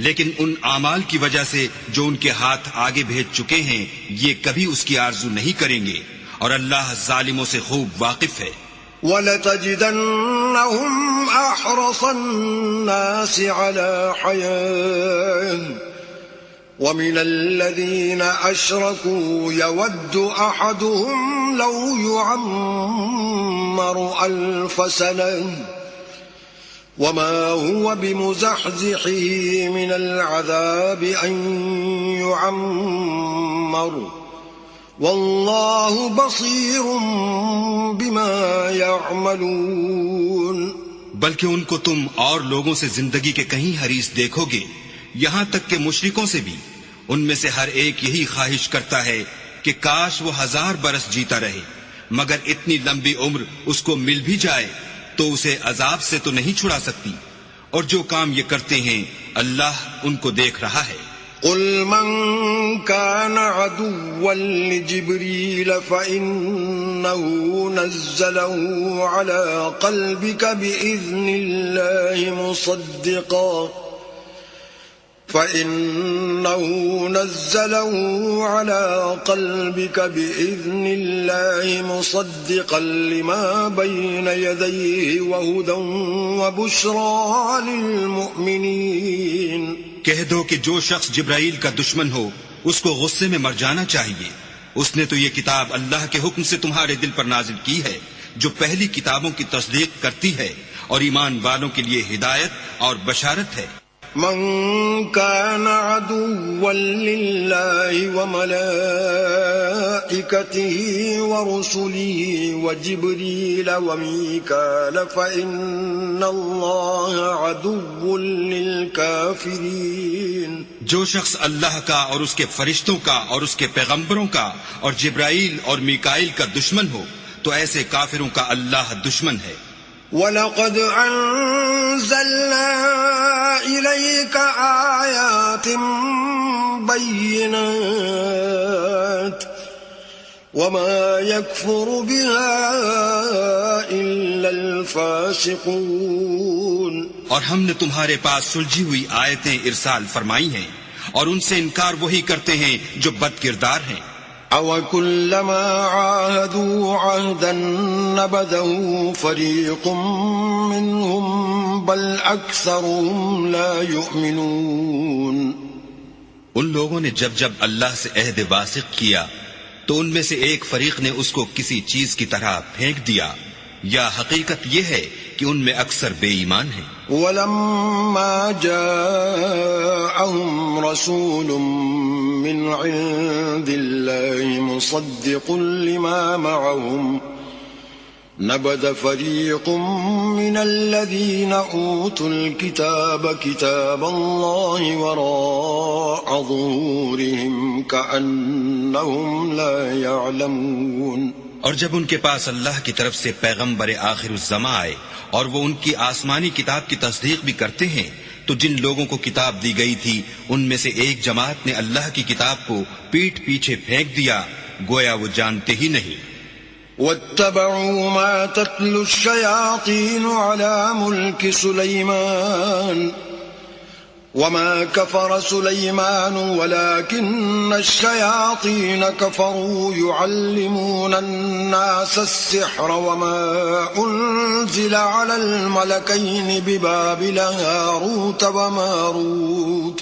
لیکن ان اعمال کی وجہ سے جو ان کے ہاتھ آگے بھیج چکے ہیں یہ کبھی اس کی آرزو نہیں کریں گے، اور اللہ ظالموں سے خوب واقف ہے۔ وَلَتَجِدَنَّهُمْ أَحْرَصَ النَّاسِ عَلَى حَيَاةٍ وَمِنَ الَّذِينَ أَشْرَكُوا يَوَدُّ أَحَدُهُمْ لَوْ يُعَمَّرُ أَلْفَ سَنَةٍ وَمَا هُوَ بِمُزَحْزِحِهِ مِنَ الْعَذَابِ أَن يُعَمَّرَ واللہ بصیر بما یعملون۔ بلکہ ان کو تم اور لوگوں سے زندگی کے کہیں حریص دیکھو گے، یہاں تک کہ مشرکوں سے بھی۔ ان میں سے ہر ایک یہی خواہش کرتا ہے کہ کاش وہ 1000 برس جیتا رہے، مگر اتنی لمبی عمر اس کو مل بھی جائے تو اسے عذاب سے تو نہیں چھڑا سکتی، اور جو کام یہ کرتے ہیں اللہ ان کو دیکھ رہا ہے۔ قل من كان عدوا لجبريل فإنه نزله على قلبك بإذن الله مصدقا لما بين يديه وهدى وبشرى للمؤمنين۔ کہہ دو کہ جو شخص جبرائیل کا دشمن ہو اس کو غصے میں مر جانا چاہیے، اس نے تو یہ کتاب اللہ کے حکم سے تمہارے دل پر نازل کی ہے جو پہلی کتابوں کی تصدیق کرتی ہے اور ایمان والوں کے لیے ہدایت اور بشارت ہے۔ من كان عدوا لله وملائكته ورسله وجبريل وميكال فإن الله عدو للكافرين۔ جو شخص اللہ کا اور اس کے فرشتوں کا اور اس کے پیغمبروں کا اور جبرائیل اور میکائیل کا دشمن ہو تو ایسے کافروں کا اللہ دشمن ہے۔ وَلَقَدْ أَنزَلْنَا إِلَيْكَ آيَاتٍ بَيِّنَاتٍ وَمَا يَكْفُرُ بِهَا إِلَّا الْفَاسِقُونَ۔ اور ہم نے تمہارے پاس سلجھی ہوئی آیتیں ارسال فرمائی ہیں اور ان سے انکار وہی کرتے ہیں جو بد کردار ہیں۔ أَوَكُلَّمَا عَاهَدُوا عَهْدًا نَبَذَهُ فَرِيقٌ مِّنْهُمْ بَلْ أَكْثَرُهُمْ لَا يُؤْمِنُونَ۔ ان لوگوں نے جب جب اللہ سے عہد واثق کیا تو ان میں سے ایک فریق نے اس کو کسی چیز کی طرح پھینک دیا، یا حقیقت یہ ہے کہ ان میں اکثر بے ایمان ہیں۔ وَلَمَّا جَاءَهُمْ رَسُولٌ مِّنْ عِندِ اللَّهِ مُصَدِّقٌ لِّمَا مَعَهُمْ نَبَذَ فَرِيقٌ مِّنَ الَّذِينَ أُوتُوا الْكِتَابَ كِتَابَ اللَّهِ وَرَاءَ ظُهُورِهِمْ كَأَنَّهُمْ لَا يَعْلَمُونَ۔ اور جب ان کے پاس اللہ کی طرف سے پیغمبر آخر الزماں آئے اور وہ ان کی آسمانی کتاب کی تصدیق بھی کرتے ہیں تو جن لوگوں کو کتاب دی گئی تھی ان میں سے ایک جماعت نے اللہ کی کتاب کو پیٹھ پیچھے پھینک دیا، گویا وہ جانتے ہی نہیں۔ وَاتَّبَعُوا مَا تَتْلُو الشَّيَاطِينُ عَلَى مُلْكِ سُلَيْمَانَ وَمَا كَفَرَ سُلَيْمَانُ وَلَكِنَّ الشَّيَاطِينَ كَفَرُوا يُعَلِّمُونَ النَّاسَ السِّحْرَ وَمَا أُنزِلَ عَلَى الْمَلَكَيْنِ بِبَابِلَ هَارُوتَ وَمَارُوتَ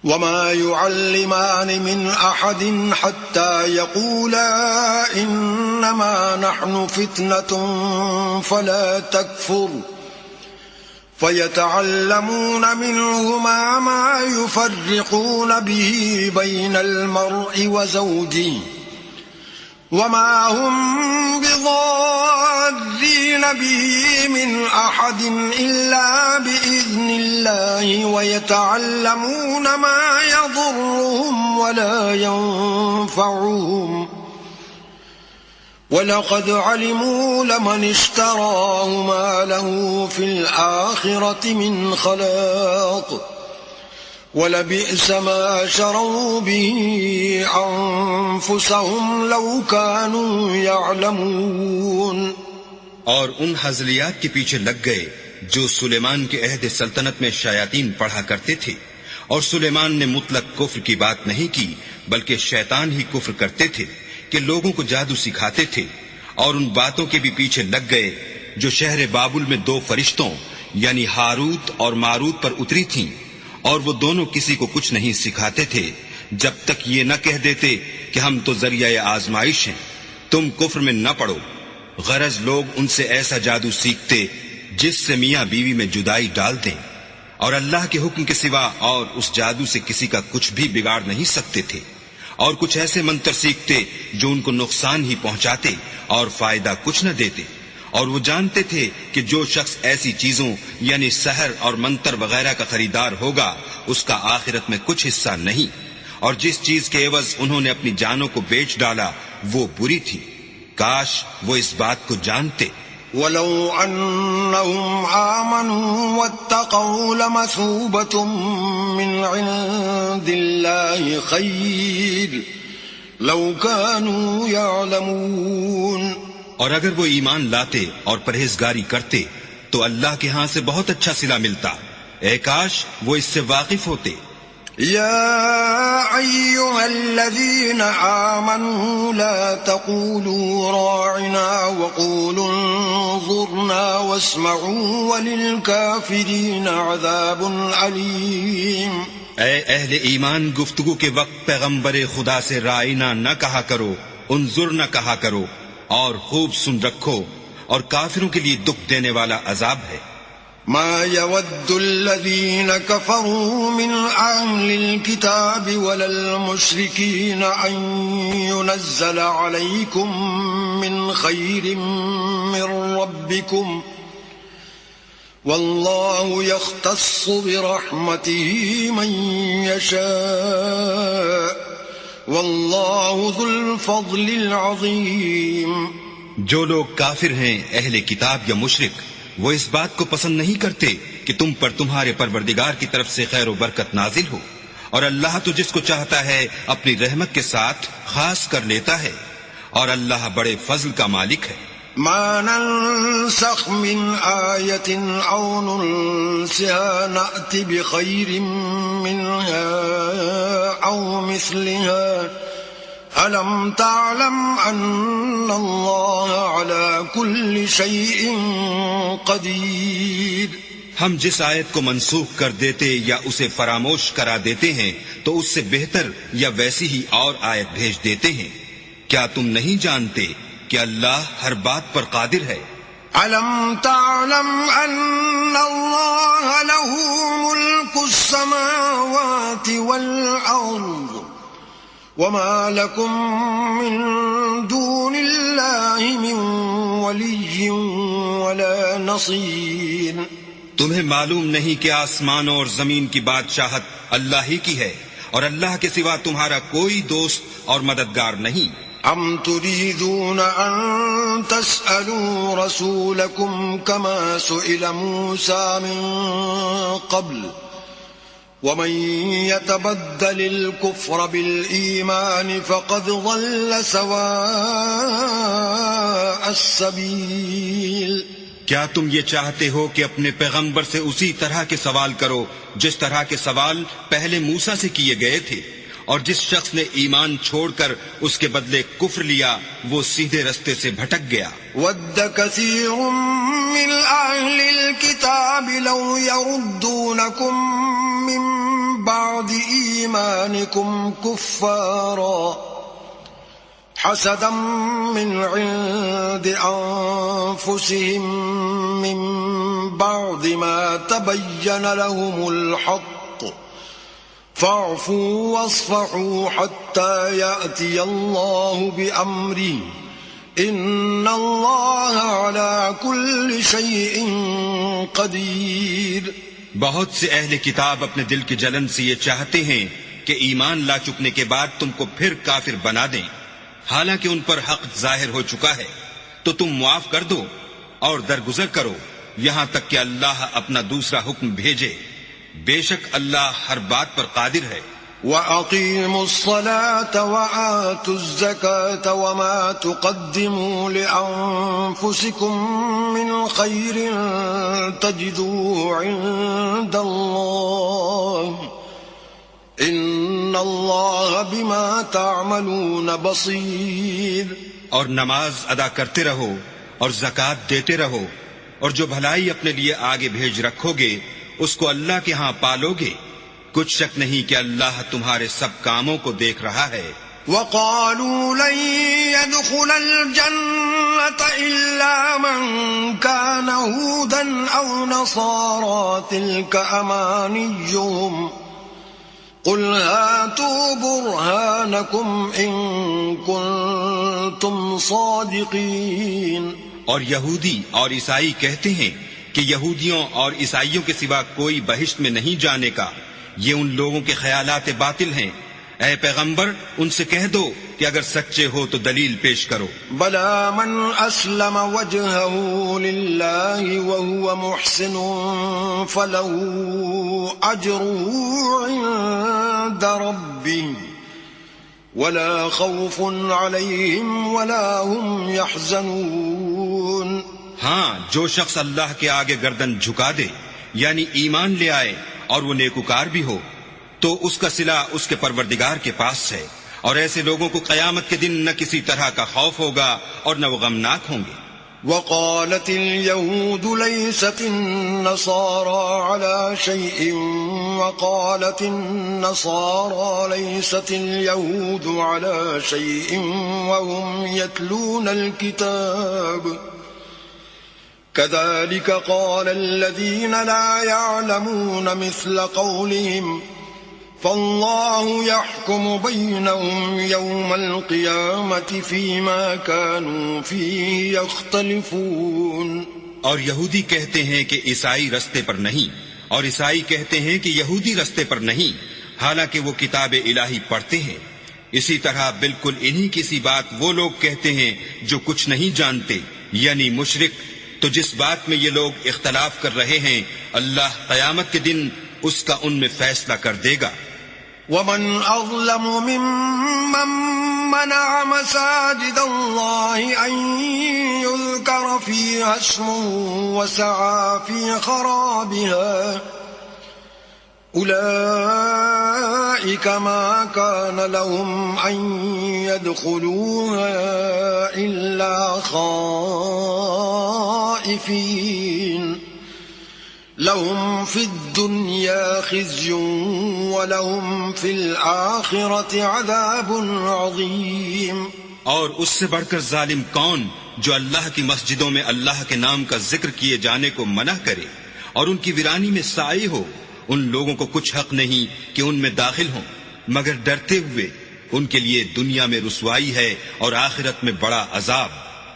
وَمَا يُعَلِّمَانِ مِنْ أَحَدٍ حَتَّى يَقُولَا إِنَّمَا نَحْنُ فِتْنَةٌ فَلَا تَكْفُرْ فَيَتَعَلَّمُونَ مِنْهُمَا مَا يُفَرِّقُونَ بِهِ بَيْنَ الْمَرْءِ وَزَوْجِهِ وَمَا هُمْ بِضَارِّينَ بِهِ مِنْ أَحَدٍ إِلَّا بِإِذْنِ اللَّهِ وَيَتَعَلَّمُونَ مَا يَضُرُّهُمْ وَلَا يَنفَعُهُمْ وَلَقَدْ عَلِمُوا لَمَنِ اشْتَرَاهُ مَا لَهُ فِي الْآخِرَةِ مِنْ خَلَاقٍ وَلَبِئْسَ مَا شَرَوْا بِهِ أَنفُسَهُمْ لَوْ كَانُوا يَعْلَمُونَ۔ اور ان حزلیات کے پیچھے لگ گئے جو سلیمان کے عہد سلطنت میں شیاطین پڑھا کرتے تھے، اور سلیمان نے مطلق کفر کی بات نہیں کی بلکہ شیطان ہی کفر کرتے تھے کہ لوگوں کو جادو سکھاتے تھے، اور ان باتوں کے بھی پیچھے لگ گئے جو شہر بابل میں 2 فرشتوں یعنی ہاروت اور ماروت پر اتری تھیں، اور وہ دونوں کسی کو کچھ نہیں سکھاتے تھے جب تک یہ نہ کہہ دیتے کہ ہم تو ذریعہ آزمائش ہیں، تم کفر میں نہ پڑو۔ غرض لوگ ان سے ایسا جادو سیکھتے جس سے میاں بیوی میں جدائی ڈال دیں، اور اللہ کے حکم کے سوا اور اس جادو سے کسی کا کچھ بھی بگاڑ نہیں سکتے تھے، اور کچھ ایسے منتر سیکھتے جو ان کو نقصان ہی پہنچاتے اور فائدہ کچھ نہ دیتے، اور وہ جانتے تھے کہ جو شخص ایسی چیزوں یعنی سحر اور منتر وغیرہ کا خریدار ہوگا اس کا آخرت میں کچھ حصہ نہیں، اور جس چیز کے عوض انہوں نے اپنی جانوں کو بیچ ڈالا وہ بری تھی. کاش وہ اس بات کو جانتے. ولو أنهم آمنوا واتقوا لمثوبة من عند الله خير لو كانوا يعلمون. اور اگر وہ ایمان لاتے اور پرہیزگاری کرتے تو اللہ کے ہاں سے بہت اچھا صلہ ملتا. اے کاش وہ اس سے واقف ہوتے. يا أيها الذين آمنوا لا تقولوا راعنا وقولوا انظرنا واسمعوا وللكافرين عذاب عليم. اے اہل ایمان، گفتگو کے وقت پیغمبر خدا سے رائنا نہ کہا کرو، انظر نہ کہا کرو، اور خوب سن رکھو، اور کافروں کے لیے دکھ دینے والا عذاب ہے. ما يود الذين كفروا من أهل الكتاب ولا المشركين أن ينزل عليكم من خير من ربكم والله يختص برحمته من يشاء والله ذو الفضل العظيم. جو لوگ کافر ہیں، اہل کتاب یا مشرک، وہ اس بات کو پسند نہیں کرتے کہ تم پر تمہارے پروردگار کی طرف سے خیر و برکت نازل ہو، اور اللہ تو جس کو چاہتا ہے اپنی رحمت کے ساتھ خاص کر لیتا ہے، اور اللہ بڑے فضل کا مالک ہے. ما ننسخ من آية أو ننسها نأت بخير منها أو مثلها ألم تعلم أن الله على كل شيء قدير. ہم جس آیت کو منسوخ کر دیتے یا اسے فراموش کرا دیتے ہیں تو اس سے بہتر یا ویسی ہی اور آیت بھیج دیتے ہیں. کیا تم نہیں جانتے کہ اللہ ہر بات پر قادر ہے؟ ألم تعلم أن الله له ملك السماوات والأرض وما لكم من دون الله من ولي ولا نصير. تمہیں معلوم نہیں کہ آسمانوں اور زمین کی بادشاہت اللہ ہی کی ہے، اور اللہ کے سوا تمہارا کوئی دوست اور مددگار نہیں. أم تريدون أن تسألوا رسولكم كما سئل موسى من قبل ومن يتبدل الكفر بالإيمان فقد ضل سواء السبيل. کیا تم یہ چاہتے ہو کہ اپنے پیغمبر سے اسی طرح کے سوال کرو جس طرح کے سوال پہلے موسیٰ سے کیے گئے تھے، اور جس شخص نے ایمان چھوڑ کر اس کے بدلے کفر لیا وہ سیدھے رستے سے بھٹک گیا. ود كثير من أهل الكتاب لو يردونكم من بعد إيمانكم كفارا حسدا من عند أنفسهم من بعد ما تبين لهم الحق فاعفوا واصفحوا حتى يأتي الله بأمره إن الله على كل شيء قدير. بہت سے اہل کتاب اپنے دل کی جلن سے یہ چاہتے ہیں کہ ایمان لا چکنے کے بعد تم کو پھر کافر بنا دیں، حالانکہ ان پر حق ظاہر ہو چکا ہے. تو تم معاف کر دو اور درگزر کرو یہاں تک کہ اللہ اپنا دوسرا حکم بھیجے. بے شک اللہ ہر بات پر قادر ہے. وَأَقِيمُوا الصَّلَاةَ وَآتُوا الزَّكَاةَ وَمَا تُقَدِّمُوا لِأَنفُسِكُم مِّنْ خَيْرٍ تَجِدُوهُ عِندَ اللَّهِ إِنَّ اللَّهَ بِمَا تَعْمَلُونَ بَصِيرٌ. اور نماز ادا کرتے رہو اور زکوٰۃ دیتے رہو، اور جو بھلائی اپنے لیے آگے بھیج رکھو گے اس کو اللہ کے ہاں پالو گے. کچھ شک نہیں کہ اللہ تمہارے سب کاموں کو دیکھ رہا ہے. وَقَالُوا لَن يَدْخُلَ الْجَنَّةَ إِلَّا مَن كَانَ هُودًا أَوْ نَصَارَىٰ تِلْكَ أَمَانِيُّهُمْ قُلْ هَاتُوا بُرْهَانَكُمْ إِن كُنتُمْ صَادِقِينَ. اور یہودی اور عیسائی کہتے ہیں کہ یہودیوں اور عیسائیوں کے سوا کوئی بہشت میں نہیں جانے کا. یہ ان لوگوں کے خیالات باطل ہیں. اے پیغمبر ان سے کہہ دو کہ اگر سچے ہو تو دلیل پیش کرو. بلى من أسلم وجهه لله وهو محسن فله أجره عند ربه ولا خوف عليهم ولا هم يحزنون. ہاں، جو شخص اللہ کے آگے گردن جھکا دے یعنی ایمان لے آئے اور وہ نیکوکار بھی ہو تو اس کا صلہ اس کے پروردگار کے پاس ہے، اور ایسے لوگوں کو قیامت کے دن نہ کسی طرح کا خوف ہوگا اور نہ وہ غمناک ہوں گے. وقالت اليهود ليست النصارى على شيء وقالت النصارى ليست اليهود على شيء وهم يتلون الكتاب كذلك قال الذين لا يعلمون مثل قولهم فالله يحكم بينهم يوم القيامة فيما كانوا فيه يختلفون. اور یہودی کہتے ہیں کہ عیسائی رستے پر نہیں، اور عیسائی کہتے ہیں کہ یہودی رستے پر نہیں، حالانکہ وہ کتاب الہی پڑھتے ہیں. اسی طرح بالکل انہی کی سی بات وہ لوگ کہتے ہیں جو کچھ نہیں جانتے یعنی مشرک. تو جس بات میں یہ لوگ اختلاف کر رہے ہیں اللہ قیامت کے دن اس کا ان میں فیصلہ کر دے گا. ومن أظلم ممن منع مساجد الله أن يذكر فيها اسمه وسعى في خرابها أولئك ما كان لهم أن يدخلوها إلا خائفين لهم في الدنيا خزي ولهم في الآخرة عذاب عظيم. اور اس سے بڑھ کر ظالم کون جو اللہ کی مسجدوں میں اللہ کے نام کا ذکر کیے جانے کو منع کرے اور ان کی ویرانی میں سائے ہو. ان لوگوں کو کچھ حق نہیں کہ ان میں داخل ہوں مگر ڈرتے ہوئے. ان کے لیے دنیا میں رسوائی ہے اور آخرت میں بڑا عذاب.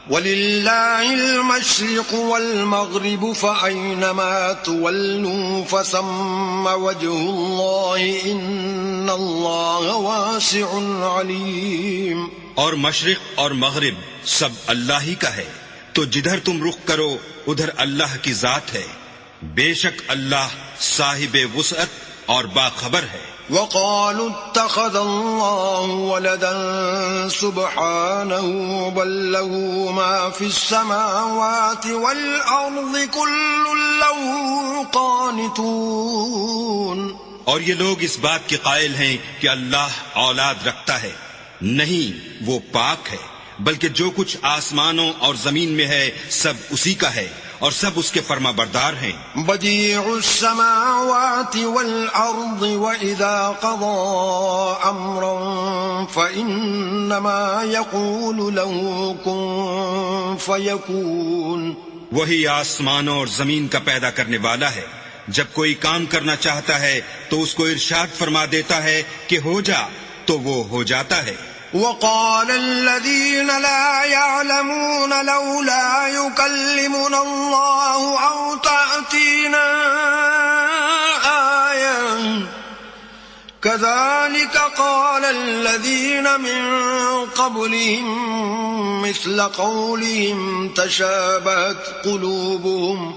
وَلِلَّهِ الْمَشْرِقُ وَالْمَغْرِبُ فَأَيْنَمَا تُوَلُّوا فَثَمَّ وَجْهُ اللَّهِ إِنَّ اللَّهَ وَاسِعٌ عَلِيمٌ. اور مشرق اور مغرب سب اللہ ہی کا ہے، تو جدھر تم رخ کرو ادھر اللہ کی ذات ہے. بے شک اللہ صاحب وسعت اور باخبر ہے. وقالوا اتخذ الله ولدا سبحانه بل له ما في السماوات والأرض كل له قانتون. اور یہ لوگ اس بات کے قائل ہیں کہ اللہ اولاد رکھتا ہے. نہیں، وہ پاک ہے، بلکہ جو کچھ آسمانوں اور زمین میں ہے سب اسی کا ہے اور سب اس کے فرما بردار ہیں. بدیع السماوات والارض واذا قضى امرا فانما يقول له كن فيكون. وہی آسمانوں اور زمین کا پیدا کرنے والا ہے. جب کوئی کام کرنا چاہتا ہے تو اس کو ارشاد فرما دیتا ہے کہ ہو جا، تو وہ ہو جاتا ہے. وقال الذين لا يعلمون لولا يكلمنا الله أو تأتينا آية كذلك قال الذين من قبلهم مثل قولهم تشابهت قلوبهم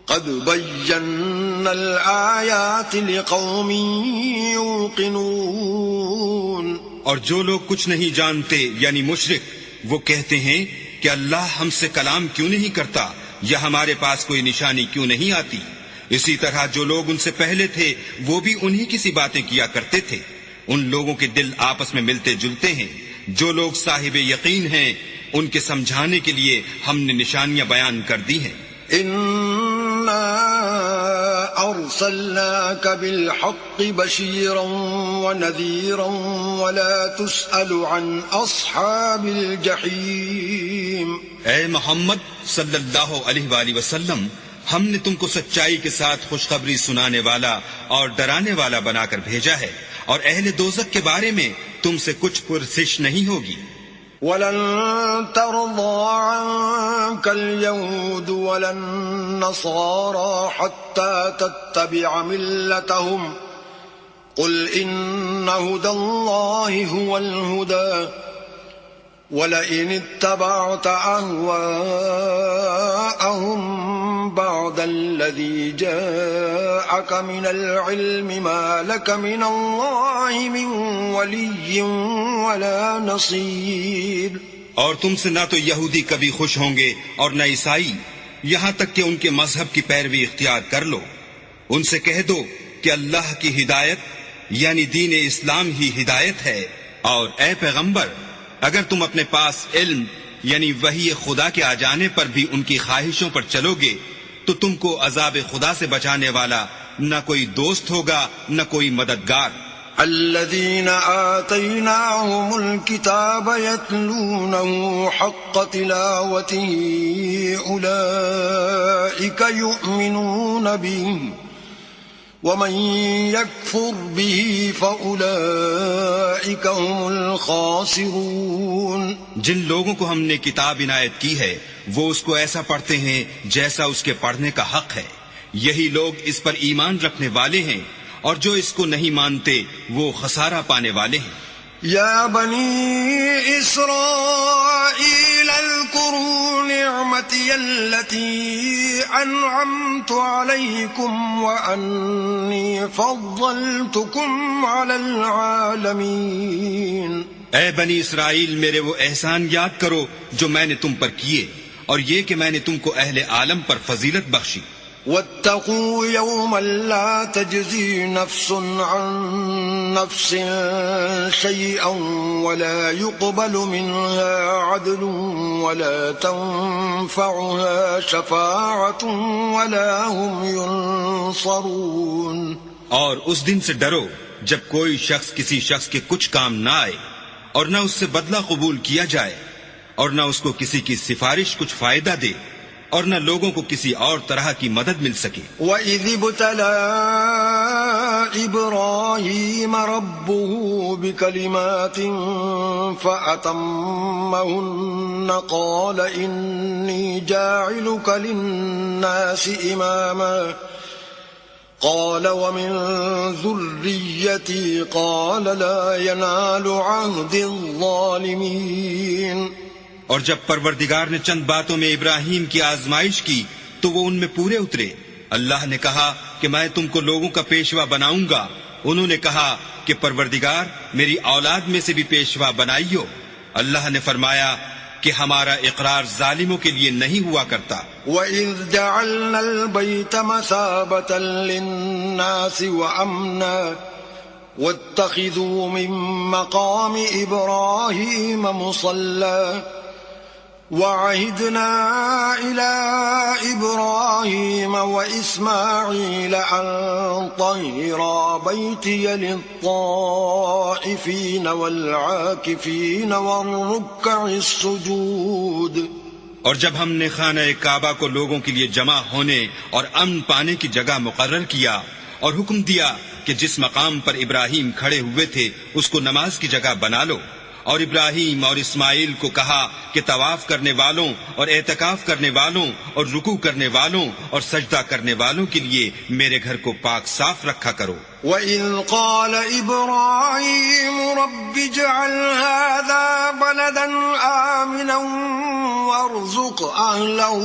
قد بينا الآيات لقوم يوقنون. اور جو لوگ کچھ نہیں جانتے یعنی مشرک وہ کہتے ہیں کہ اللہ ہم سے کلام کیوں نہیں کرتا یا ہمارے پاس کوئی نشانی کیوں نہیں آتی. اسی طرح جو لوگ ان سے پہلے تھے وہ بھی انہی کی سی باتیں کیا کرتے تھے. ان لوگوں کے دل آپس میں ملتے جلتے ہیں. جو لوگ صاحب یقین ہیں ان کے سمجھانے کے لیے ہم نے نشانیاں بیان کر دی ہیں. أرسلناك بالحق بشيرا ونذيرا ولا تسأل عن أصحاب الجحيم. اے محمد صلی اللہ علیہ وآلہ وسلم، ہم نے تم کو سچائی کے ساتھ خوشخبری سنانے والا اور ڈرانے والا بنا کر بھیجا ہے، اور اہل دوزخ کے بارے میں تم سے کچھ پرسش نہیں ہوگی. ولن ترضى عنك اليهود ولا النصارى حتى تتبع ملتهم قل إن هدى الله هو الهدى ولئن اتبعت أهواءهم بعد الذي جاءك من العلم ما لك من الله من ولي ولا نصير. اور تم سے نہ تو یہودی کبھی خوش ہوں گے اور نہ عیسائی، یہاں تک کہ ان کے مذہب کی پیروی اختیار کر لو. ان سے کہہ دو کہ اللہ کی ہدایت یعنی دین اسلام ہی ہدایت ہے. اور اے پیغمبر، اگر تم اپنے پاس علم یعنی وحی خدا کے آ جانے پر بھی ان کی خواہشوں پر چلو گے تو تم کو عذاب خدا سے بچانے والا نہ کوئی دوست ہوگا نہ کوئی مددگار. الذين آتيناهم الكتاب يتلونه حق تلاوته أولئك يؤمنون به ومن يكفر به فأولئك هم الخاسرون. جن لوگوں کو ہم نے کتاب عنایت کی ہے وہ اس کو ایسا پڑھتے ہیں جیسا اس کے پڑھنے کا حق ہے، یہی لوگ اس پر ایمان رکھنے والے ہیں، اور جو اس کو نہیں مانتے وہ خسارہ پانے والے ہیں. یا بنی اسرائیل اذکروا نعمتی التي انعمت علیکم وانی فضلتکم علی العالمین. اے بنی اسرائیل، میرے وہ احسان یاد کرو جو میں نے تم پر کیے، اور یہ کہ میں نے تم کو اہل عالم پر فضیلت بخشی. واتقوا يوما لا تجزي نفس عن نفس شيئا ولا يقبل منها عدل ولا تنفعها شفاعة ولا هم ينصرون. اور اس دن سے ڈرو جب کوئی شخص کسی شخص کے کچھ کام نہ آئے اور نہ اس سے بدلہ قبول کیا جائے اور نہ اس کو کسی کی سفارش کچھ فائدہ دے اور نہ لوگوں کو کسی اور طرح کی مدد مل سکے. وَإِذِ ابْتَلَىٰ إِبْرَاهِيمَ رَبُّهُ بِكَلِمَاتٍ فَأَتَمَّهُنَّ قَالَ إِنِّي جَاعِلُكَ لِلنَّاسِ إِمَامًا قال ومن ذريتي قال لا ينال عهد الظالمين. اور جب پروردگار نے چند باتوں میں ابراہیم کی آزمائش کی تو وہ ان میں پورے اترے. اللہ نے کہا کہ میں تم کو لوگوں کا پیشوا بناؤں گا. انہوں نے کہا کہ پروردگار میری اولاد میں سے بھی پیشوا بنائیو. اللہ نے فرمایا کہ ہمارا اقرار ظالموں کے لیے نہیں ہوا کرتا. وَإِذْ جَعَلْنَا الْبَيْتَ مَثَابَةً لِلنَّاسِ وَأَمْنًا وَاتَّخِذُوا مِن مَّقَامِ إِبْرَاهِيمَ مُصَلًّى وَعَهِدْنَا إِلَىٰ إِبْرَاهِيمَ وَإِسْمَاعِيلَ أَن طَهِّرَا بَيْتِيَ لِلطَّائِفِينَ وَالْعَاكِفِينَ وَالرُّكَّعِ السُّجُودِ. اور جب ہم نے خانہ کعبہ کو لوگوں کے لیے جمع ہونے اور امن پانے کی جگہ مقرر کیا اور حکم دیا کہ جس مقام پر ابراہیم کھڑے ہوئے تھے اس کو نماز کی جگہ بنا لو، اور ابراہیم اور اسماعیل کو کہا کہ طواف کرنے والوں اور اعتکاف کرنے والوں اور رکوع کرنے والوں اور سجدہ کرنے والوں کے لیے میرے گھر کو پاک صاف رکھا کرو. وَإِذْ قَالَ إِبْرَاهِيمُ رَبِّ اجْعَلْ هَٰذَا بَلَدًا آمِنًا وَارْزُقْ أَهْلَهُ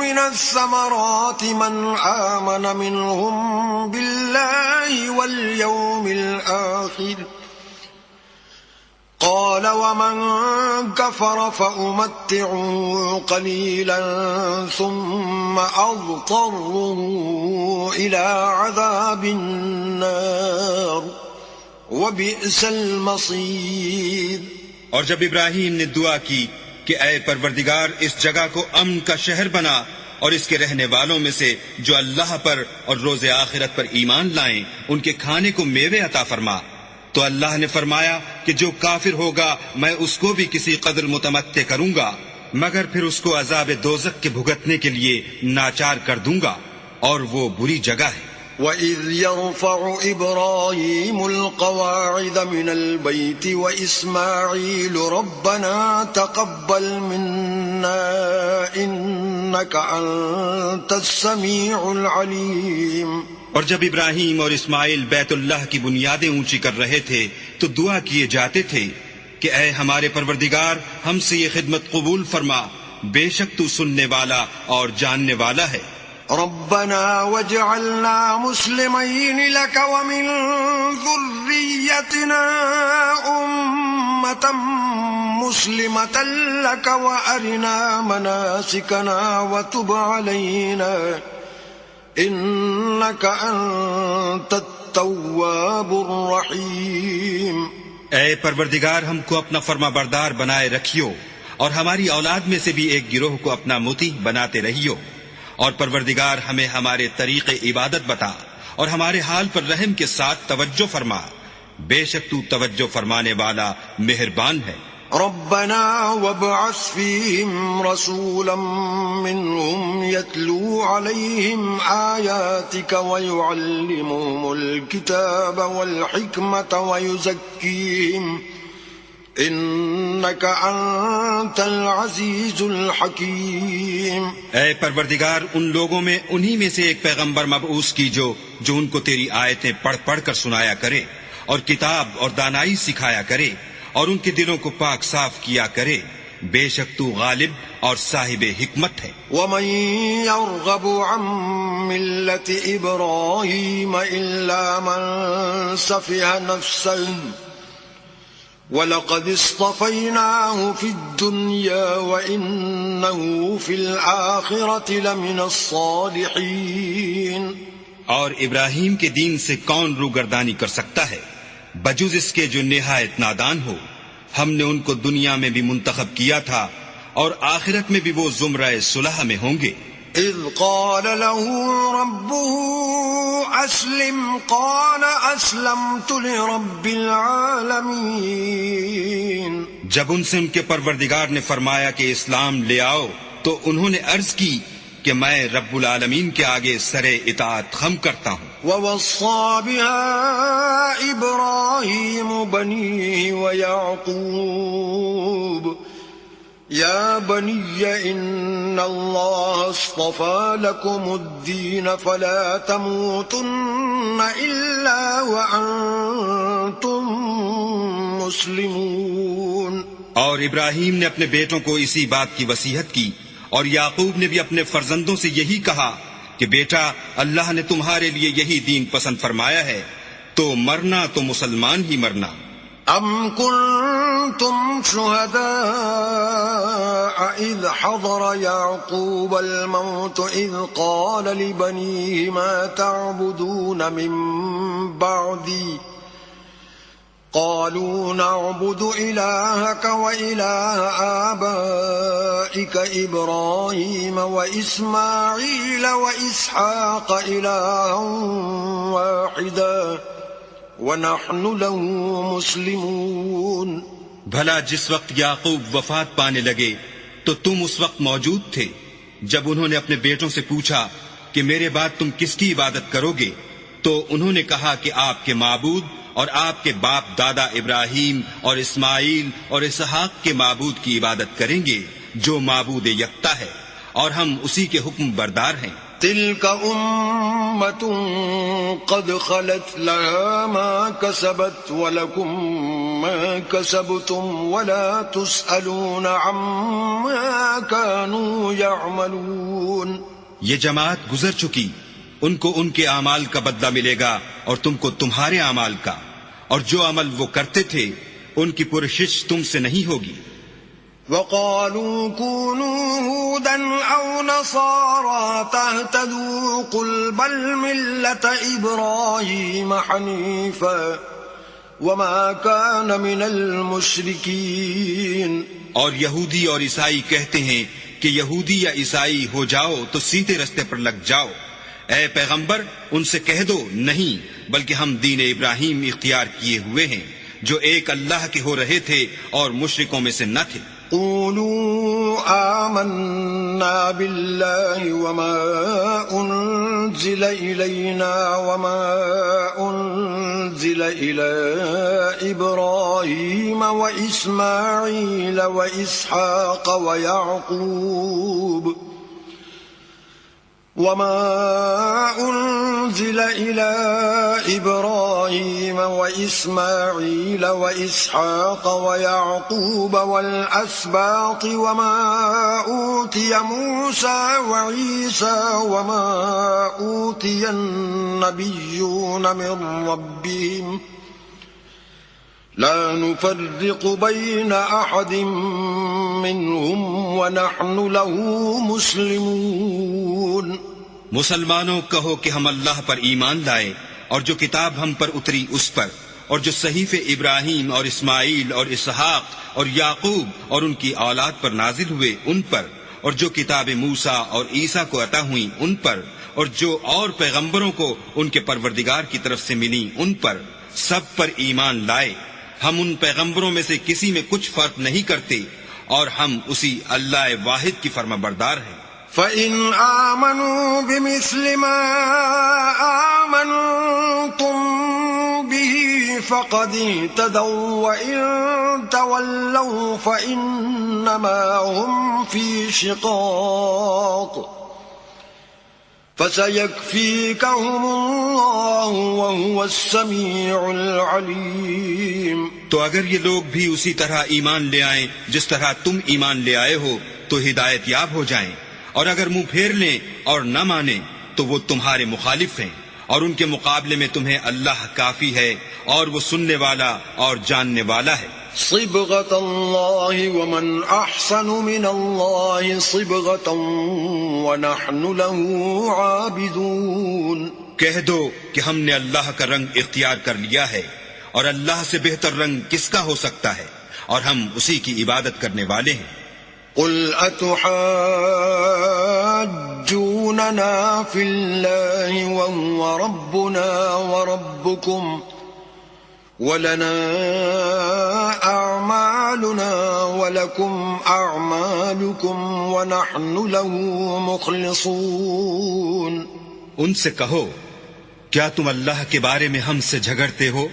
مِنَ الثَّمَرَاتِ مَنْ آمَنَ مِنْهُم بِاللَّهِ وَالْيَوْمِ الْآخِرِ قال ومن كفر فأمتعه قليلا ثم أضطره إلى عذاب النار وبئس المصير. اور جب ابراہیم نے دعا کی کہ اے پروردگار اس جگہ کو امن کا شہر بنا اور اس کے رہنے والوں میں سے جو اللہ پر اور روز آخرت پر ایمان لائیں ان کے کھانے کو میوے عطا فرما، تو اللہ نے فرمایا کہ جو کافر ہوگا میں اس کو بھی کسی قدر متمتع کروں گا مگر پھر اس کو عذاب دوزخ کے بھگتنے کے لیے ناچار کر دوں گا، اور وہ بری جگہ ہے. وَإِذْ يَرْفَعُ إِبْرَاهِيمُ الْقَوَاعِدَ مِنَ الْبَيْتِ وَإِسْمَاعِيلُ رَبَّنَا تَقَبَّلْ مِنَّا إِنَّكَ إنك أنت السميع العليم. اور جب ابراہیم اور اسماعیل بیت اللہ کی بنیادیں اونچی کر رہے تھے تو دعا کیے جاتے تھے کہ اے ہمارے پروردگار ہم سے یہ خدمت قبول فرما، بے شک تو سننے والا اور جاننے والا ہے. ربنا واجعلنا مسلمين لك ومن ذريتنا أمة مسلمة لك وأرنا مناسكنا وتب علينا إنك أنت التواب الرحيم. اے پروردگار ہم کو اپنا فرما بردار بنائے رکھیو اور ہماری اولاد میں سے بھی ایک گروہ کو اپنا مطیع بناتے رہیو، اور پروردگار ہمیں ہمارے طریق عبادت بتا اور ہمارے حال پر رحم کے ساتھ توجہ فرما، بے شک تو توجہ فرمانے والا مہربان ہے. ربنا وابعث فيهم رسولا منهم يتلو عليهم آياتك ويعلمهم الكتاب والحكمة ويزكيهم إنك أنت العزيز الحكيم. اے پروردگار ان لوگوں میں انہی میں سے ایک پیغمبر مبعوث کی جو ان کو تیری آیتیں پڑھ پڑھ کر سنایا کرے اور کتاب اور دانائی سکھایا کرے اور ان کے دلوں کو پاک صاف کیا کرے، بے شک تو غالب اور صاحب حکمت ہے. ومن يرغب عن ملة إبراهيم إلا من سفه نفسه وَلَقَدِ اصْطَفَيْنَاهُ فِي الدُّنْيَا وَإِنَّهُ فِي الْآخِرَةِ لَمِنَ الصَّالِحِينَ. اور ابراہیم کے دین سے کون روگردانی کر سکتا ہے بجز اس کے جو نہایت نادان ہو. ہم نے ان کو دنیا میں بھی منتخب کیا تھا اور آخرت میں بھی وہ زمرہ صلح میں ہوں گے. اذ قال له ربه اسلم قال اسلمت لرب العالمین. جب ان سے ان کے پروردگار نے فرمایا کہ اسلام لے آؤ تو انہوں نے عرض کی کہ میں رب العالمین کے آگے سر اطاعت خم کرتا ہوں. ووصى بها إبراهيم بنيه ويعقوب يا بني إن الله اصطفى لكم الدين فلا تموتن إلا وأنتم مسلمون. اور ابراہیم نے اپنے بیٹوں کو اسی بات کی وصیت کی اور یعقوب نے بھی اپنے فرزندوں سے یہی کہا کہ بیٹا اللہ نے تمہارے لیے یہی دین پسند فرمایا ہے تو مرنا تو مسلمان ہی مرنا. ام کنتم شہداء اذ حضر یعقوب الموت اذ قال لبنیه ما تعبدون من بعدی قالوا نعبد إلهك وإله آبائك إبراهيم وإسماعيل وإسحاق إلها واحدا ونحن له مسلمون. بھلا جس وقت یعقوب وفات پانے لگے تو تم اس وقت موجود تھے جب انہوں نے اپنے بیٹوں سے پوچھا کہ میرے بعد تم کس کی عبادت کرو گے، تو انہوں نے کہا کہ آپ کے معبود اور آپ کے باپ دادا ابراہیم اور اسماعیل اور اسحاق کے معبود کی عبادت کریں گے جو معبود یکتا ہے اور ہم اسی کے حکم بردار ہیں. تلك أمة قد خلت لها ما كسبت ولكم ما كسبتم ولا تسألون عما كانوا يعملون. یہ جماعت گزر چکی، ان کو ان کے اعمال کا بدلہ ملے گا اور تم کو تمہارے اعمال کا، اور جو عمل وہ کرتے تھے ان کی پرشش تم سے نہیں ہوگی. وقالوا كونوا هودا أو نصارى تهتدوا قل بل ملة إبراهيم حنيفا وما كان من المشركين. اور یہودی اور عیسائی کہتے ہیں کہ یہودی یا عیسائی ہو جاؤ تو سیدھے رستے پر لگ جاؤ. اے پیغمبر ان سے کہہ دو نہیں، بلکہ ہم دین ابراہیم اختیار کیے ہوئے ہیں جو ایک اللہ کے ہو رہے تھے اور مشرکوں میں سے نہ تھے. قولوا آمنا بالله وما أنزل إلينا وما أنزل إلى إبراهيم وإسماعيل وإسحاق ويعقوب وما أنزل إلى إبراهيم وإسماعيل وإسحاق ويعقوب والأسباط وما أوتي موسى وعيسى وما أوتي النبيون من ربهم لا نفرق بين أحد منهم ونحن له مسلمون۔ مسلمانوں کہو کہ ہم اللہ پر ایمان لائے اور جو کتاب ہم پر اتری اس پر، اور جو صحیفے ابراہیم اور اسماعیل اور اسحاق اور یعقوب اور ان کی اولاد پر نازل ہوئے ان پر، اور جو کتاب موسیٰ اور عیسیٰ کو عطا ہوئیں ان پر، اور جو اور پیغمبروں کو ان کے پروردگار کی طرف سے ملی ان پر، سب پر ایمان لائے۔ ہم ان پیغمبروں میں سے کسی میں کچھ فرق نہیں کرتے، اور ہم اسی اللہ واحد کی فرما بردار ہیں۔ فَإِنْ آمَنُوا بِمِثْلِ مَا آمَنْتُمْ بِهِ فَقَدِ اهْتَدَوْا وَإِنْ تَوَلَّوْا فَإِنَّمَا هُمْ فِي شِقَاقٍ فَسَيَكْفِيكَهُمُ اللَّهُ وَهُوَ السَّمِيعُ الْعَلِيمُ۔ تو اگر یہ لوگ بھی اسی طرح ایمان لے آئیں جس طرح تم ایمان لے آئے ہو تو ہدایت یاب ہو جائیں، اور اگر منہ پھیر لیں اور نہ مانیں تو وہ تمہارے مخالف ہیں، اور ان کے مقابلے میں تمہیں اللہ کافی ہے، اور وہ سننے والا اور جاننے والا ہے۔ صبغة اللہ ومن احسن من اللہ صبغة ونحن له عابدون۔ کہہ دو کہ ہم نے اللہ کا رنگ اختیار کر لیا ہے، اور اللہ سے بہتر رنگ کس کا ہو سکتا ہے، اور ہم اسی کی عبادت کرنے والے ہیں۔ قل اتحاجوننا فی اللہ وهو ربنا وربکم ولنا اعمالنا ولکم اعمالکم ونحن له مخلصون۔ ان سے کہو کیا تم اللہ کے بارے میں ہم سے جھگڑتے ہو،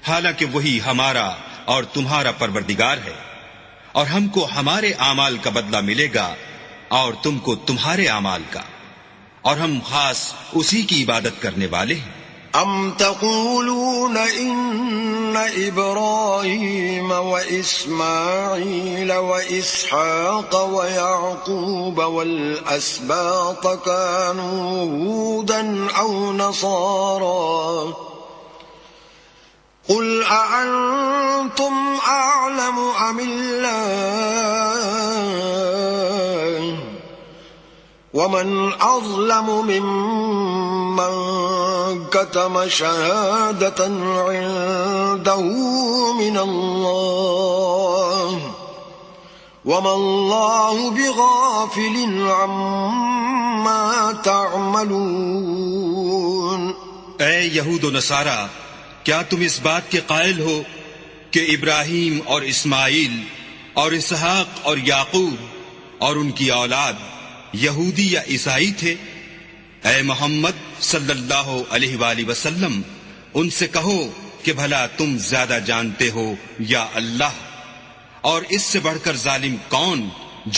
حالانکہ وہی ہمارا اور تمہارا پروردگار ہے، اور ہم کو ہمارے اعمال کا بدلہ ملے گا اور تم کو تمہارے اعمال کا، اور ہم خاص اسی کی عبادت کرنے والے ہیں۔ ام تقولون ان ابراہیم واسماعیل واسحاق ویعقوب والاسباط كانوا هودا او نصارا قل اانتم اعلم ام اللہ ومن اظلم ممن كتم شهادة عنده من الله وما الله بغافل عما تعملون۔ اے یہود و نصارا، کیا تم اس بات کے قائل ہو کہ ابراہیم اور اسماعیل اور اسحاق اور یعقوب اور ان کی اولاد یہودی یا عیسائی تھے؟ اے محمد صلی اللہ علیہ وآلہ وسلم، ان سے کہو کہ بھلا تم زیادہ جانتے ہو یا اللہ؟ اور اس سے بڑھ کر ظالم کون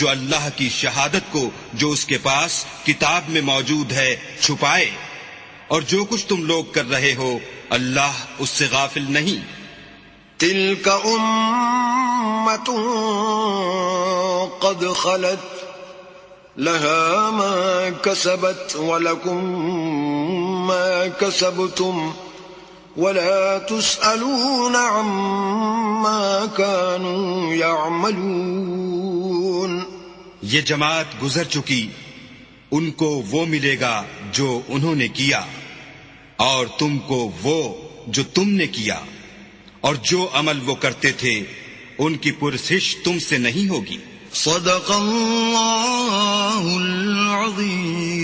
جو اللہ کی شہادت کو جو اس کے پاس کتاب میں موجود ہے چھپائے؟ اور جو کچھ تم لوگ کر رہے ہو اللہ اس سے غافل نہیں۔ تلک امۃ قد خلت لها ما كسبت ولكم ما كسبتم ولا تسألون عما كانوا يعملون۔ یہ جماعت گزر چکی، ان کو وہ ملے گا جو انہوں نے کیا، اور تم کو وہ جو تم نے کیا، اور جو عمل وہ کرتے تھے ان کی پرسش تم سے نہیں ہوگی۔ صدق اللہ العظیم۔